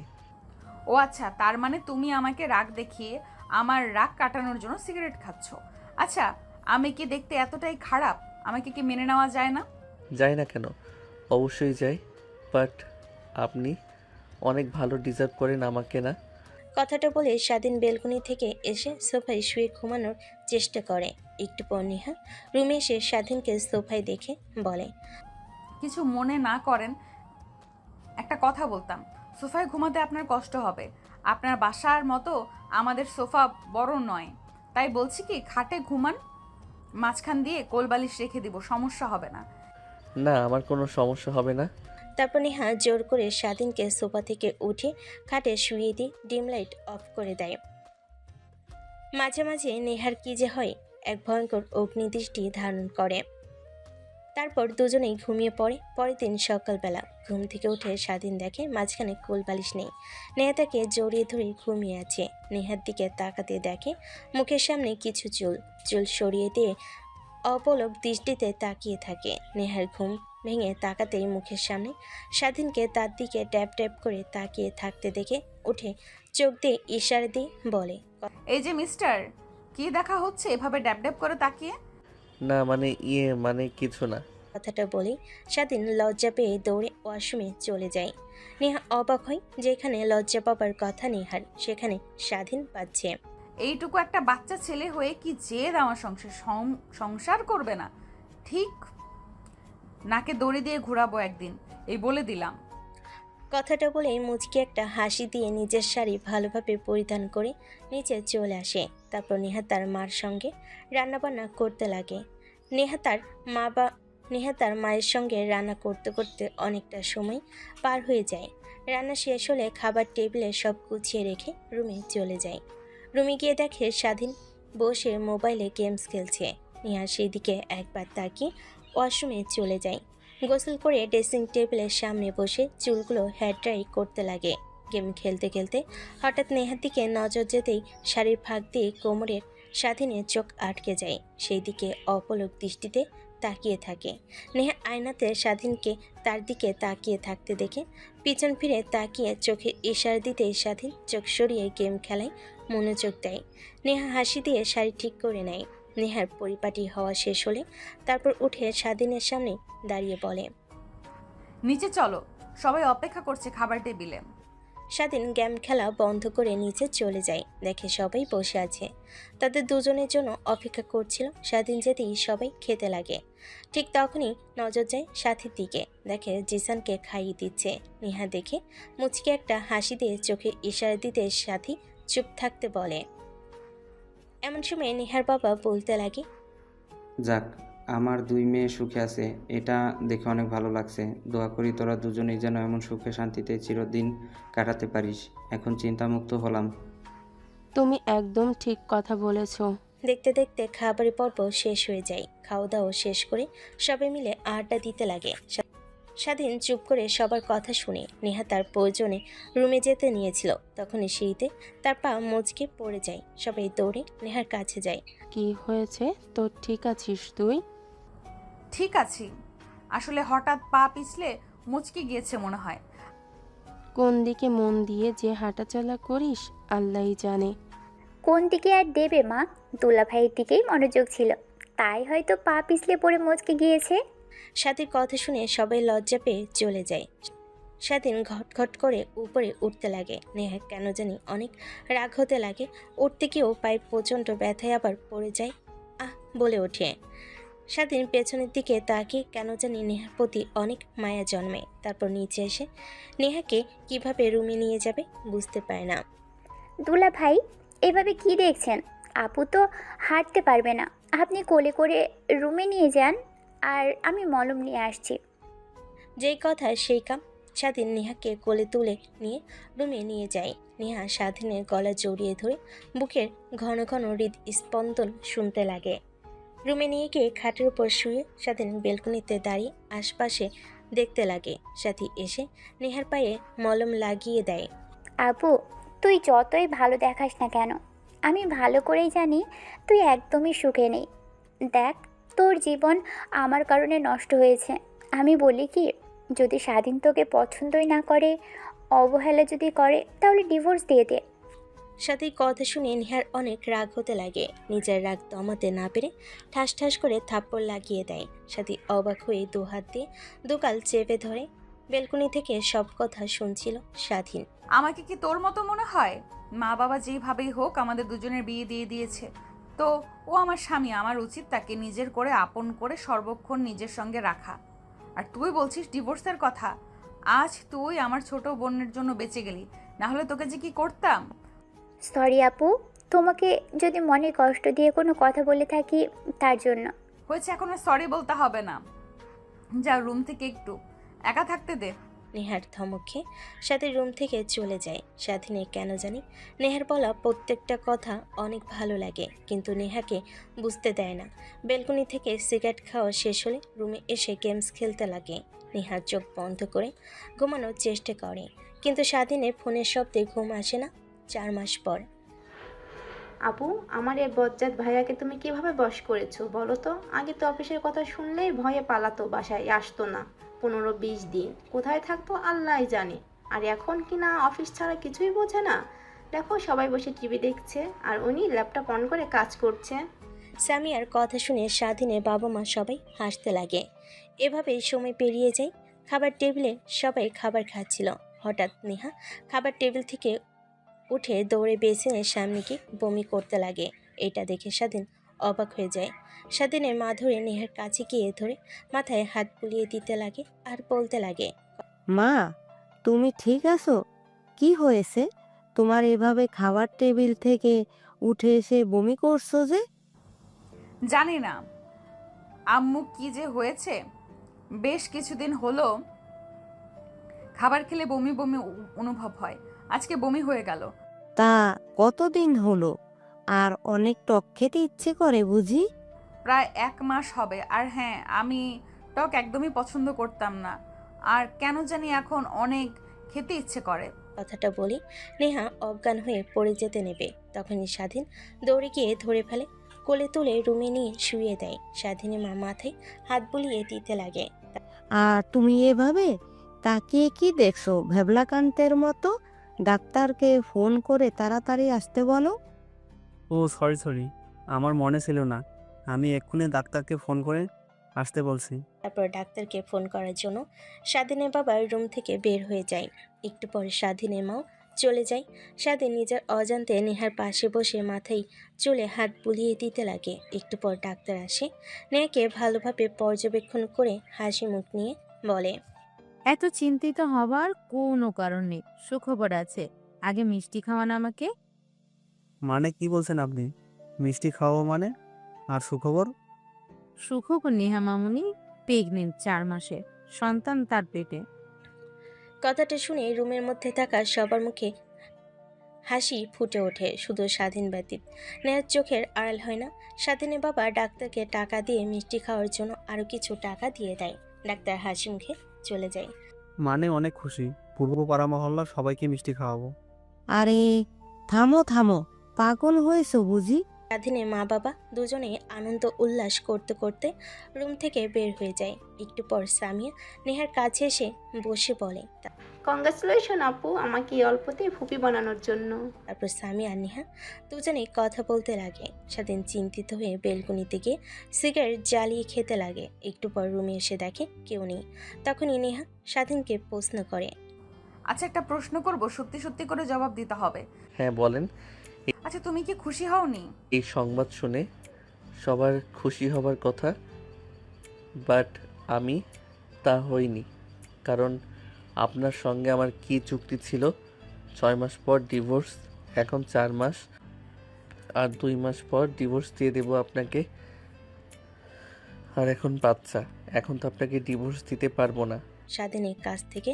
ও আচ্ছা, তার মানে তুমি আমাকে রাগ দেখিয়ে আমার রাগ কাটানোর জন্য সিগারেট খাচ্ছ। আচ্ছা, আমি কি দেখতে এতটাই খারাপ? আমাকে কি মেনে নেওয়া যায় না? যাই না কেন, অবশ্যই যাই, বাট আপনি অনেক ভালো ডিজার্ভ করেন আমাকে, না? কথাটা বলে স্বাধীন বেলকনি থেকে এসে সোফায় শুয়ে ঘুমানোর চেষ্টা করে। একটু পর নেহা রুমে এসে স্বাধীনকে সোফায় দেখে বলে, কিছু মনে না করেন, একটা কথা বলতাম। সোফায় ঘুমাতে আপনার কষ্ট হবে। আপনার বাসার মতো আমাদের সোফা বড় নয়, তাই বলছি কি খাটে ঘুমান, মাঝখান দিয়ে কোলবালিশ রেখে দিব, সমস্যা হবে না। না, আমার কোনো সমস্যা হবে না। তারপর নেহা জোর করে স্বাধীনকে সোফা থেকে উঠে খাটে শুয়ে দিয়ে ডিম লাইট অফ করে দেয়। মাঝে মাঝে নেহার কি যে হয়, এক ভয়ঙ্কর অগ্নিদৃষ্টি ধারণ করে। তারপর দুজনেই ঘুমিয়ে পড়ে। পরের দিন সকালবেলা ঘুম থেকে উঠে স্বাধীন দেখে মাঝখানে কোল বালিশ নেই। নেহা তাকে জড়িয়ে ধরে ঘুমিয়ে আছে। নেহার দিকে তাকাতে দেখে মুখের সামনে কিছু চুল সরিয়ে দিয়ে অপলক দৃষ্টিতে তাকিয়ে থাকে। নেহার ঘুম ভেঙে তাকাতেই মুখের সামনে স্বাধীনকে তার দিকে ট্যাপ ট্যাপ করে তাকিয়ে থাকতে দেখে উঠে চোখ দিয়ে ইশারা দিয়ে বলে, এই যে মিস্টার, কি দেখা হচ্ছে এভাবে ড্যাব ড্যাব করে তাকিয়ে? না মানে মানে কিছু না। কথাটা বলে স্বাধীন লজ্জা পেয়ে দৌড়ে ওয়াশরুমে চলে যায়। নেহা অবাক হয়, যেখানে লজ্জা পাবার কথা নেহার, সেখানে স্বাধীন পাচ্ছে। এইটুকু একটা বাচ্চা ছেলে হয়ে কি জেদ আমার সংসার করবে না? ঠিক নাকে দড়ি দিয়ে ঘোরাবো একদিন, এই বলে দিলাম। কথাটা বলে মুচকি একটা হাসি দিয়ে নিজের শাড়ি ভালোভাবে পরিধান করে নিচে চলে আসে। তারপর নেহা তার মার সঙ্গে রান্নাবান্না করতে লাগে। নেহা তার মায়ের সঙ্গে রান্না করতে করতে অনেকটা সময় পার হয়ে যায়। রান্না শেষ হলে খাবার টেবিলে সব গুছিয়ে রেখে রুমে চলে যায়। রুমে গিয়ে দেখে স্বাধীন বসে মোবাইলে গেমস খেলছে। নেহা সেই দিকে একবার তাকিয়ে ওয়াশরুমে চলে যায়। গোসল করে ড্রেসিং টেবিলের সামনে বসে চুলগুলো হেয়ার ড্রাই করতে লাগে। গেম খেলতে খেলতে হঠাৎ নেহার দিকে নজর যেতেই শাড়ির ফাঁক দিয়ে কোমরের স্বাধীনের চোখ আটকে যায়। সেই দিকে অপলক দৃষ্টিতে তাকিয়ে থাকে। নেহা আয়নাতে স্বাধীনকে তার দিকে তাকিয়ে থাকতে দেখে পিছন ফিরে তাকিয়ে চোখে ইশারা দিতেই স্বাধীন চোখ সরিয়ে গেম খেলায় মনোযোগ দেয়। নেহা হাসি দিয়ে শাড়ি ঠিক করে নেয়। নেহার পরিপাটি হওয়া শেষ হলে তারপর উঠে স্বাধীনের সামনে দাঁড়িয়ে বলে, নিচে চলো, সবাই অপেক্ষা করছে খাবার টেবিলে। স্বাধীন গেম খেলা বন্ধ করে নিচে চলে যায়। দেখে সবাই বসে আছে, তাদের দুজনের জন্য অপেক্ষা করছিল। স্বাধীন যেতেই সবাই খেতে লাগে। ঠিক তখনই নজর যায় সাথীর দিকে, দেখে জিসানকে খাইয়ে দিচ্ছে। নেহা দেখে মুচকে একটা হাসি দিয়ে চোখে ইশারা দিতে সাথী চুপ থাকতে বলে। এমন সময় নেহার বাবা বলতে লাগে, যাক, আমার 2 মেয়ে সুখে আছে, এটা দেখে অনেক ভালো লাগছে। দোয়া করি তোরা দুজনেই যেন এমন সুখে শান্তিতে চিরদিন কাটাতে পারিস। এখন চিন্তামুক্ত হলাম। তুমি একদম ঠিক কথা বলেছ। দেখতে দেখতে খাবারের পর্ব শেষ হয়ে যায়। খাওয়া দাওয়া শেষ করে সবাই মিলে আড্ডা দিতে লাগে। স্বাধীন চুপ করে সবার কথা শুনে নেহা তার প্রয়োজনে রুমে যেতে নিয়েছিল। তখনই সিঁড়িতে তার পা মুচকে পড়ে যায়। সবাই দৌড়ে নেহার কাছে যায়। কি হয়েছে তোর, ঠিক আছিস তুই? ঠিক আছি, আসলে হঠাৎ পা পিছলে মুচকে গিয়েছে মনে হয়। কোন দিকে মন দিয়ে যে হাঁটাচলা করিস আল্লাহই জানে। কোন দিকে আর দেবে মা, দুলা ভাইয়ের দিকেই মনোযোগ ছিল, তাই হয়তো পা পিছলে পড়ে মচকে গিয়েছে। স্বাধীর কথা শুনে সবাই লজ্জা পেয়ে চলে যায়। স্বাধীন ঘটঘট করে উপরে উঠতে লাগে। নেহা কেন জানি অনেক রাগ হতে লাগে। উঠতে গিয়েও পায়ে প্রচণ্ড ব্যথায় আবার পড়ে যায়। আহ বলে ওঠে। স্বাধীন পেছনের দিকে তাকিয়ে কেন জানি নেহার প্রতি অনেক মায়া জন্মে। তারপর নিচে এসে নেহাকে কিভাবে রুমে নিয়ে যাবে বুঝতে পারে না। দুলা ভাই, এভাবে কি দেখছেন? আপু তো হাঁটতে পারবে না, আপনি কোলে করে রুমে নিয়ে যান, আর আমি মলম নিয়ে আসছি। যেই কথা সেই কাম। স্বাধীন নেহাকে কোলে তুলে নিয়ে রুমে নিয়ে যায়। নেহা স্বাধীনের গলা জড়িয়ে ধরে বুকের ঘন ঘন হৃদস্পন্দন শুনতে লাগে। রুমে নিয়ে গিয়ে খাটের উপর শুয়ে স্বাধীন বেলকনিতে দাঁড়িয়ে আশপাশে দেখতে লাগে। সাথী এসে নেহার পায়ে মলম লাগিয়ে দেয়। আপু, তুই যতই ভালো দেখাস না কেন, আমি ভালো করেই জানি তুই একদমই সুখে নেই। দেখ, তোর জীবন আমার কারণে নষ্ট হয়েছে। আমি বলি কি, যদি স্বাধীন তোকে পছন্দই না করে, অবহেলা যদি করে, তাহলে ডিভোর্স দিয়ে দে। সাথী কথা শুনে নেহার অনেক রাগ হতে লাগে। নিজের রাগ দমাতে না পেরে ঠাস ঠাস করে থাপ্পড় লাগিয়ে দেয়। সাথী অবাক হয়ে দু হাত দিয়ে দুগাল চেপে ধরে। বেলকুনি থেকে সব কথা শুনছিল স্বাধীন। আমাকে কি তোর মতো মনে হয়? মা বাবা যেইভাবেই হোক আমাদের দুজনের বিয়ে দিয়ে দিয়েছে, তো ও আমার স্বামী, আমার উচিত তাকে নিজের করে আপন করে সর্বক্ষণ নিজের সঙ্গে রাখা। আর তুই বলছিস ডিভোর্সের কথা? আজ তুই আমার ছোট বোনের জন্য বেঁচে গেলি, না হলে তোকে যে কি করতাম। সরি আপু, তোমাকে যদি মনে কষ্ট দিয়ে কোনো কথা বলে থাকি তার জন্য। হয়েছে, এখন সরি বলতে হবে না। যা রুম থেকে একটু একা থাকতে দে। নেহার ধমকে সাথে রুম থেকে চলে যায়। স্বাধীনের কেন জানি নেহার বলা প্রত্যেকটা কথা অনেক ভালো লাগে, কিন্তু নেহাকে বুঝতে দেয় না। বেলকনি থেকে সিগারেট খাওয়া শেষ হলে রুমে এসে গেমস খেলতে লাগে। নেহার চোখ বন্ধ করে ঘুমানোর চেষ্টা করে, কিন্তু স্বাধীনের ফোনের শব্দে ঘুম আসে না। 4 মাস পর। আপু, আমার এই বজ্জাত ভাইয়াকে তুমি কিভাবে বশ করেছো বলো তো? আগে তো অফিসের কথা শুনলেই ভয়ে পালাতো, বাসায় আসতো না। 15-20 দিন কোথায় থাকতো আল্লাহ জানে। আর এখন কি না অফিস ছাড়া কিছুই বোঝে না। দেখো সবাই বসে টিভি দেখছে আর উনি ল্যাপটপ অন করে কাজ করছে। সামিয়ার কথা শুনে স্বাধীনের বাবা মা সবাই হাসতে লাগে। এভাবেই সময় পেরিয়ে যায়। খাবার টেবিলে সবাই খাবার খাচ্ছিল। হঠাৎ নেহা খাবার টেবিল থেকে উঠে দৌড়ে বেসিনের সামনে গিয়ে বমি করতে লাগে। এটা দেখে স্বাধীন অবাক হয়ে যায়। স্বাধীনের মা ধরে নেহার কাছে গিয়ে ধরে মাথায় হাত বুলিয়ে দিতে লাগে আর বলতে লাগে, মা, তুমি ঠিক আছো? কি হয়েছে তোমার? এভাবে খাবার টেবিল থেকে উঠে এসে বমি করছো যে? জানি না আম্মু কি যে হয়েছে, বেশ কিছুদিন হলো খাবার খেলে বমি বমি অনুভব হয়। আজকে বমি হয়ে গেল। তা কতদিন হলো? আর অনেক টক খেতে ইচ্ছে করে বুঝি? প্রায় 1 মাস হবে। আর হ্যাঁ, আমি টক একদমই পছন্দ করতাম না, আর কেন জানি এখন অনেক খেতে ইচ্ছে করে। কথাটা বলি নেহা অজ্ঞান হয়ে পড়ে যেতে নেবে। তখনই স্বাধীন দৌড়ে গিয়ে ধরে ফেলে, কোলে তুলে রুমে নিয়ে শুয়ে দেয়। স্বাধীনের মা মাথায় হাত বুলিয়ে দিতে লাগে। আর তুমি এভাবে তাকিয়ে কি দেখছো ভ্যাবলাকান্তের মতো? ডাক্তারকে ফোন করে তাড়াতাড়ি আসতে বলো। ও সরি, আমার মনে ছিল না। আমি এক্ষুনি ডাক্তারকে ফোন করে আসতে বলছি। তারপর ডাক্তারকে ফোন করার জন্য স্বাধীনের বাবা রুম থেকে বের হয়ে যায়। একটু পরে স্বাধীনের মাও চলে যায়। স্বাধীন নিজের অজান্তে নেহার পাশে বসে মাথায় চুলে হাত বুলিয়ে দিতে লাগে। একটু পর ডাক্তার আসে। নেহাকে ভালোভাবে পর্যবেক্ষণ করে হাসি মুখ নিয়ে বলে, এত চিন্তিত হবার কোনো কারণ নেই, সুখবর আছে। আগে মিষ্টি খাওয়ান আমাকে। মানে কি বলছেন আপনি? মিষ্টি খাওয়াবো মানে? আর সুখবর? সুখবর নেহা মামুনি প্রেগনেন্ট, 4 মাসে সন্তান তার পেটে। কথাটা শুনে রুমের মধ্যে থাকা সবার মুখে হাসি ফুটে ওঠে, শুধু স্বাধীন ব্যতীত। নেহার চোখের আড়াল হয় না। স্বাধীনের বাবা ডাক্তারকে টাকা দিয়ে মিষ্টি খাওয়ার জন্য আরও কিছু টাকা দিয়ে দেয়। ডাক্তার হাসি মুখে চলে যায়। মানে অনেক খুশি, পূর্ব পাড়া মহল্লার সবাইকে মিষ্টি খাওয়াবো। আরে থামো থামো, পাগল হয়েছো বুঝি? স্বাধীনের মা বাবা দুজনেই আনন্দ উল্লাস করতে করতে রুম থেকে বের হয়ে যায়। একটু পর সামিয়া নেহার কাছে এসে বসে বলে, কংগ্রাচুলেশন আপু, আমাকে এই অল্পতেই ফুপি বানানোর জন্য। তারপর সামিয়া আর নেহা দুজনেই কথা বলতে লাগে। স্বাধীন চিন্তিত হয়ে বেলকনিতে গিয়ে সিগারেট জ্বালিয়ে খেতে লাগে। একটু পর রুমে এসে দেখে কেউ নেই। তখনই নেহা স্বাধীনকে প্রশ্ন করে, আচ্ছা, একটা প্রশ্ন করব, সত্যি সত্যি করে জবাব দিতে হবে। হ্যাঁ বলেন। আচ্ছা, তুমি কি খুশি হওনি? এই সংবাদ শুনে সবার খুশি হবার কথা, বাট আমি তা হইনি। কারণ আপনার সঙ্গে আমার কি চুক্তি ছিল? 6 মাস পর ডিভোর্স, এখন 4 মাস, আর 2 মাস পর ডিভোর্স দিয়ে দেবো আপনাকে। আর এখন বাচ্চা, এখন তো আপনাকে ডিভোর্স দিতে পারবো না। স্বাধীনের কাছ থেকে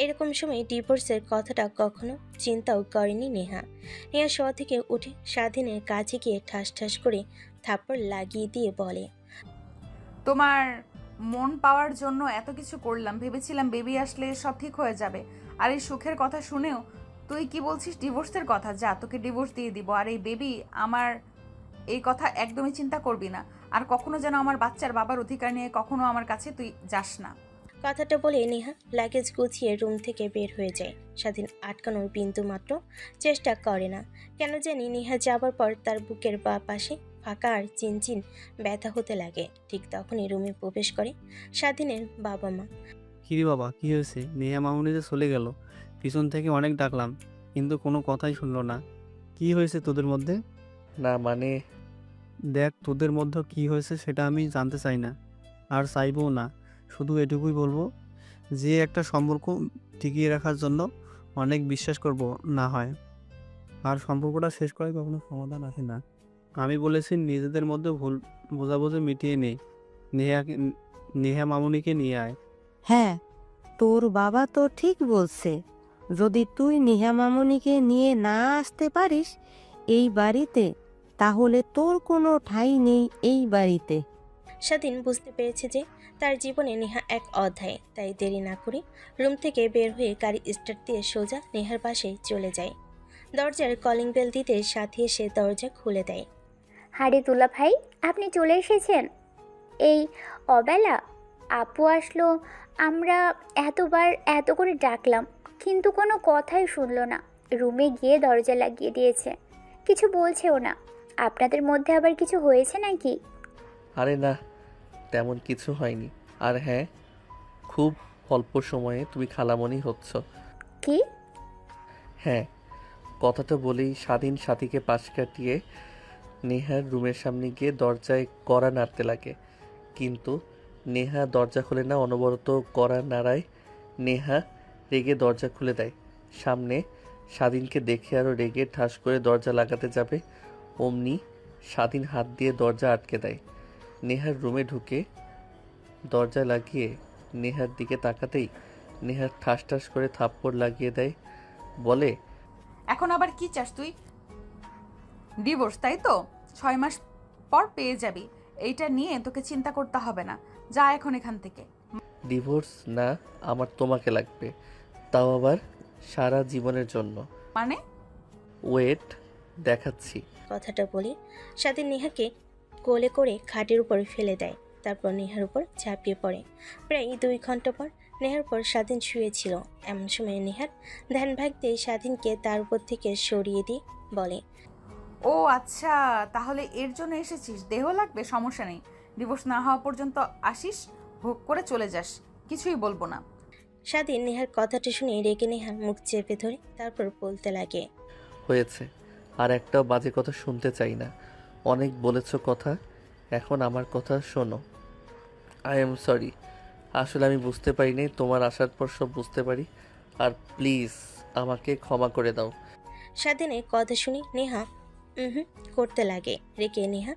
এরকম সময় ডিভোর্সের কথাটা কখনো চিন্তাও করেনি নেহা। নেহা শোয়া থেকে উঠে স্বাধীনের কাছে গিয়ে ঠাস ঠাস করে থাপ্পড় লাগিয়ে দিয়ে বলে, তোমার মন পাওয়ার জন্য এত কিছু করলাম, ভেবেছিলাম বেবি আসলে সব ঠিক হয়ে যাবে। আর এই সুখের কথা শুনেও তুই কি বলছিস ডিভোর্সের কথা? যা, তোকে ডিভোর্স দিয়ে দিব। আর এই বেবি আমার, এই কথা একদমই চিন্তা করবি না। আর কখনো যেন আমার বাচ্চার বাবার অধিকার নিয়ে কখনো আমার কাছে তুই যাস না। কথাটা বলে নেহা লাগেজ গুছিয়ে রুম থেকে বের হয়ে যায়। স্বাধীন আটকানোর বিন্দু মাত্র চেষ্টা করে না। কেন জানি নেহা যাবার পর তার বুকের বা পাশে ফাঁকা আর চিনচিন ব্যথা হতে লাগে। ঠিক তখনই রুমে প্রবেশ করে স্বাধীনের বাবা মা। কিরে বাবা, কি হয়েছে? নেহা মামুনি যে চলে গেল, পিছন থেকে অনেক ডাকলাম কিন্তু কোনো কথাই শুনলো না। কি হয়েছে তোদের মধ্যে? না মানে দেখ, তোদের মধ্যে কি হয়েছে সেটা আমি জানতে চাই না, আর চাইবও না। শুধু এটুকুই বলবো যে একটা সম্পর্ক টিকিয়ে রাখার জন্য অনেক বিশ্বাস করব না হয়, আর সম্পর্কটা শেষ করার কখনো সমাধান আসে না। আমি বলেছি নিজেদের মধ্যে ভুল বোঝাবুঝি মিটিয়ে নেই। নেহা মামুনিকে নিয়ে আয়। হ্যাঁ, তোর বাবা তো ঠিক বলছে। যদি তুই নেহা মামুনিকে নিয়ে না আসতে পারিস এই বাড়িতে, তাহলে তোর কোনো ঠাঁই নেই এই বাড়িতে। স্বাধীন বুঝতে পেরেছে যে তার জীবনে নেহা এক অধ্যায়, তাই দেরি না করে রুম থেকে বের হয়ে গাড়ি স্টার্ট দিয়ে সোজা নেহার পাশে চলে যায়। দরজার কলিং বেল দিতে সাথী এসে দরজা খুলে দেয়। হারে দুলা ভাই, আপনি চলে এসেছেন এই অবেলা? আপু আসলো, আমরা এতবার এত করে ডাকলাম কিন্তু কোনো কথাই শুনলো না। রুমে গিয়ে দরজা লাগিয়ে দিয়েছে, কিছু বলছেও না। আপনাদের মধ্যে আবার কিছু হয়েছে নাকি? আরে না, তেমন কিছু হয়নি। আর হ্যাঁ, খুব অল্প সময়ে তুমি খালামণি হচ্ছ। কি? হ্যাঁ, কথাটা বলেই স্বাধীন সাথীকে পাশ কাটিয়ে নেহার রুমের সামনে গিয়ে দরজায় কড়া নাড়তে লাগে। কিন্তু নেহা দরজা খুলে না, অনবরত কড়া নাড়ায়। নেহা রেগে দরজা খুলে দেয়। সামনে স্বাধীনকে দেখে আরও রেগে ঠাস করে দরজা লাগাতে যাবে, অমনি স্বাধীন হাত দিয়ে দরজা আটকে দেয়। নেহার রুমে ঢুকে দরজা লাগিয়ে নেহার দিকে তাকাতেই নেহার ঠাস ঠাস করে থাপ্পড় লাগিয়ে দেয়। বলে, এখন আবার কি চাস তুই? ডিভোর্স, তাই তো? 6 মাস পর পেয়ে যাবি। এইটা নিয়ে তোকে চিন্তা করতে হবে না। যা এখন এখান থেকে। ডিভোর্স না, আমার তোমাকে লাগবে, তাও আবার সারা জীবনের জন্য। মানে? ওয়েট, দেখাচ্ছি। কথাটা বলে স্বাধীন নেহাকে কোলে করে খাটের উপর ফেলে দেয়। তারপর নেহার উপর ঝাঁপিয়ে পড়ে। প্রায় 2 ঘন্টা পর নেহার উপর স্বাধীন শুয়েছিল। এমন সময় নেহার ধ্যান ভাগতে স্বাধীনকে তার উপর থেকে সরিয়ে দিয়ে বলে, ও আচ্ছা, তাহলে এর জন্য এসেছিস। দেহ লাগবে, সমস্যা নেই। ডিভোর্স না হওয়া পর্যন্ত আসিস, ভোগ করে চলে যাস, কিছুই বলবো না। স্বাধীন নেহার কথাটা শুনে রেগে নেহার মুখ চেপে ধরে তারপর বলতে লাগে, হয়েছে, আর একটাও বাজে কথা শুনতে চাই না। অনেক বলেছ কথা, এখন আমার কথা শোনো। আই এম সরি, আসলে আমি বুঝতে পারিনি, তোমার আসার পর সব বুঝতে পারি। আর প্লিজ আমাকে ক্ষমা করে দাও। স্বাধীনের কথা শুনে নেহা করতে লাগে। রেগে নেহা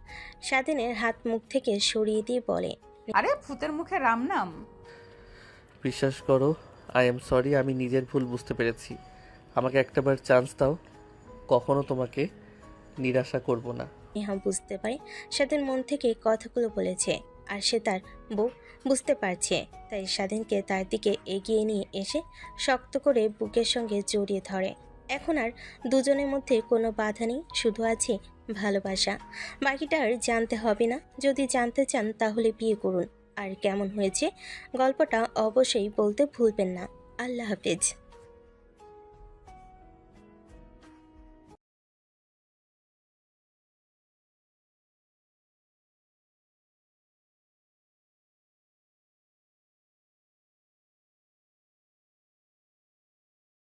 স্বাধীনের হাত মুখ থেকে সরিয়ে দিয়ে বলে, আরে ভূতের মুখে রাম নাম। বিশ্বাস করো, আই এম সরি, আমি নিজের ভুল বুঝতে পেরেছি। আমাকে একটাবার চান্স দাও, কখনো তোমাকে নিরাশা করব না। নেহা বুঝতে পারে স্বাধীন মন থেকে কথাগুলো বলেছে, আর সে তার বউ বুঝতে পারছে। তাই স্বাধীনকে তার দিকে এগিয়ে নিয়ে এসে শক্ত করে বুকের সঙ্গে জড়িয়ে ধরে। এখন আর দুজনের মধ্যে কোনো বাধা নেই, শুধু আছে ভালোবাসা। বাকিটা আর জানতে হবে না। যদি জানতে চান তাহলে বিয়ে করুন। আর কেমন হয়েছে গল্পটা অবশ্যই বলতে ভুলবেন না। আল্লাহ হাফেজ।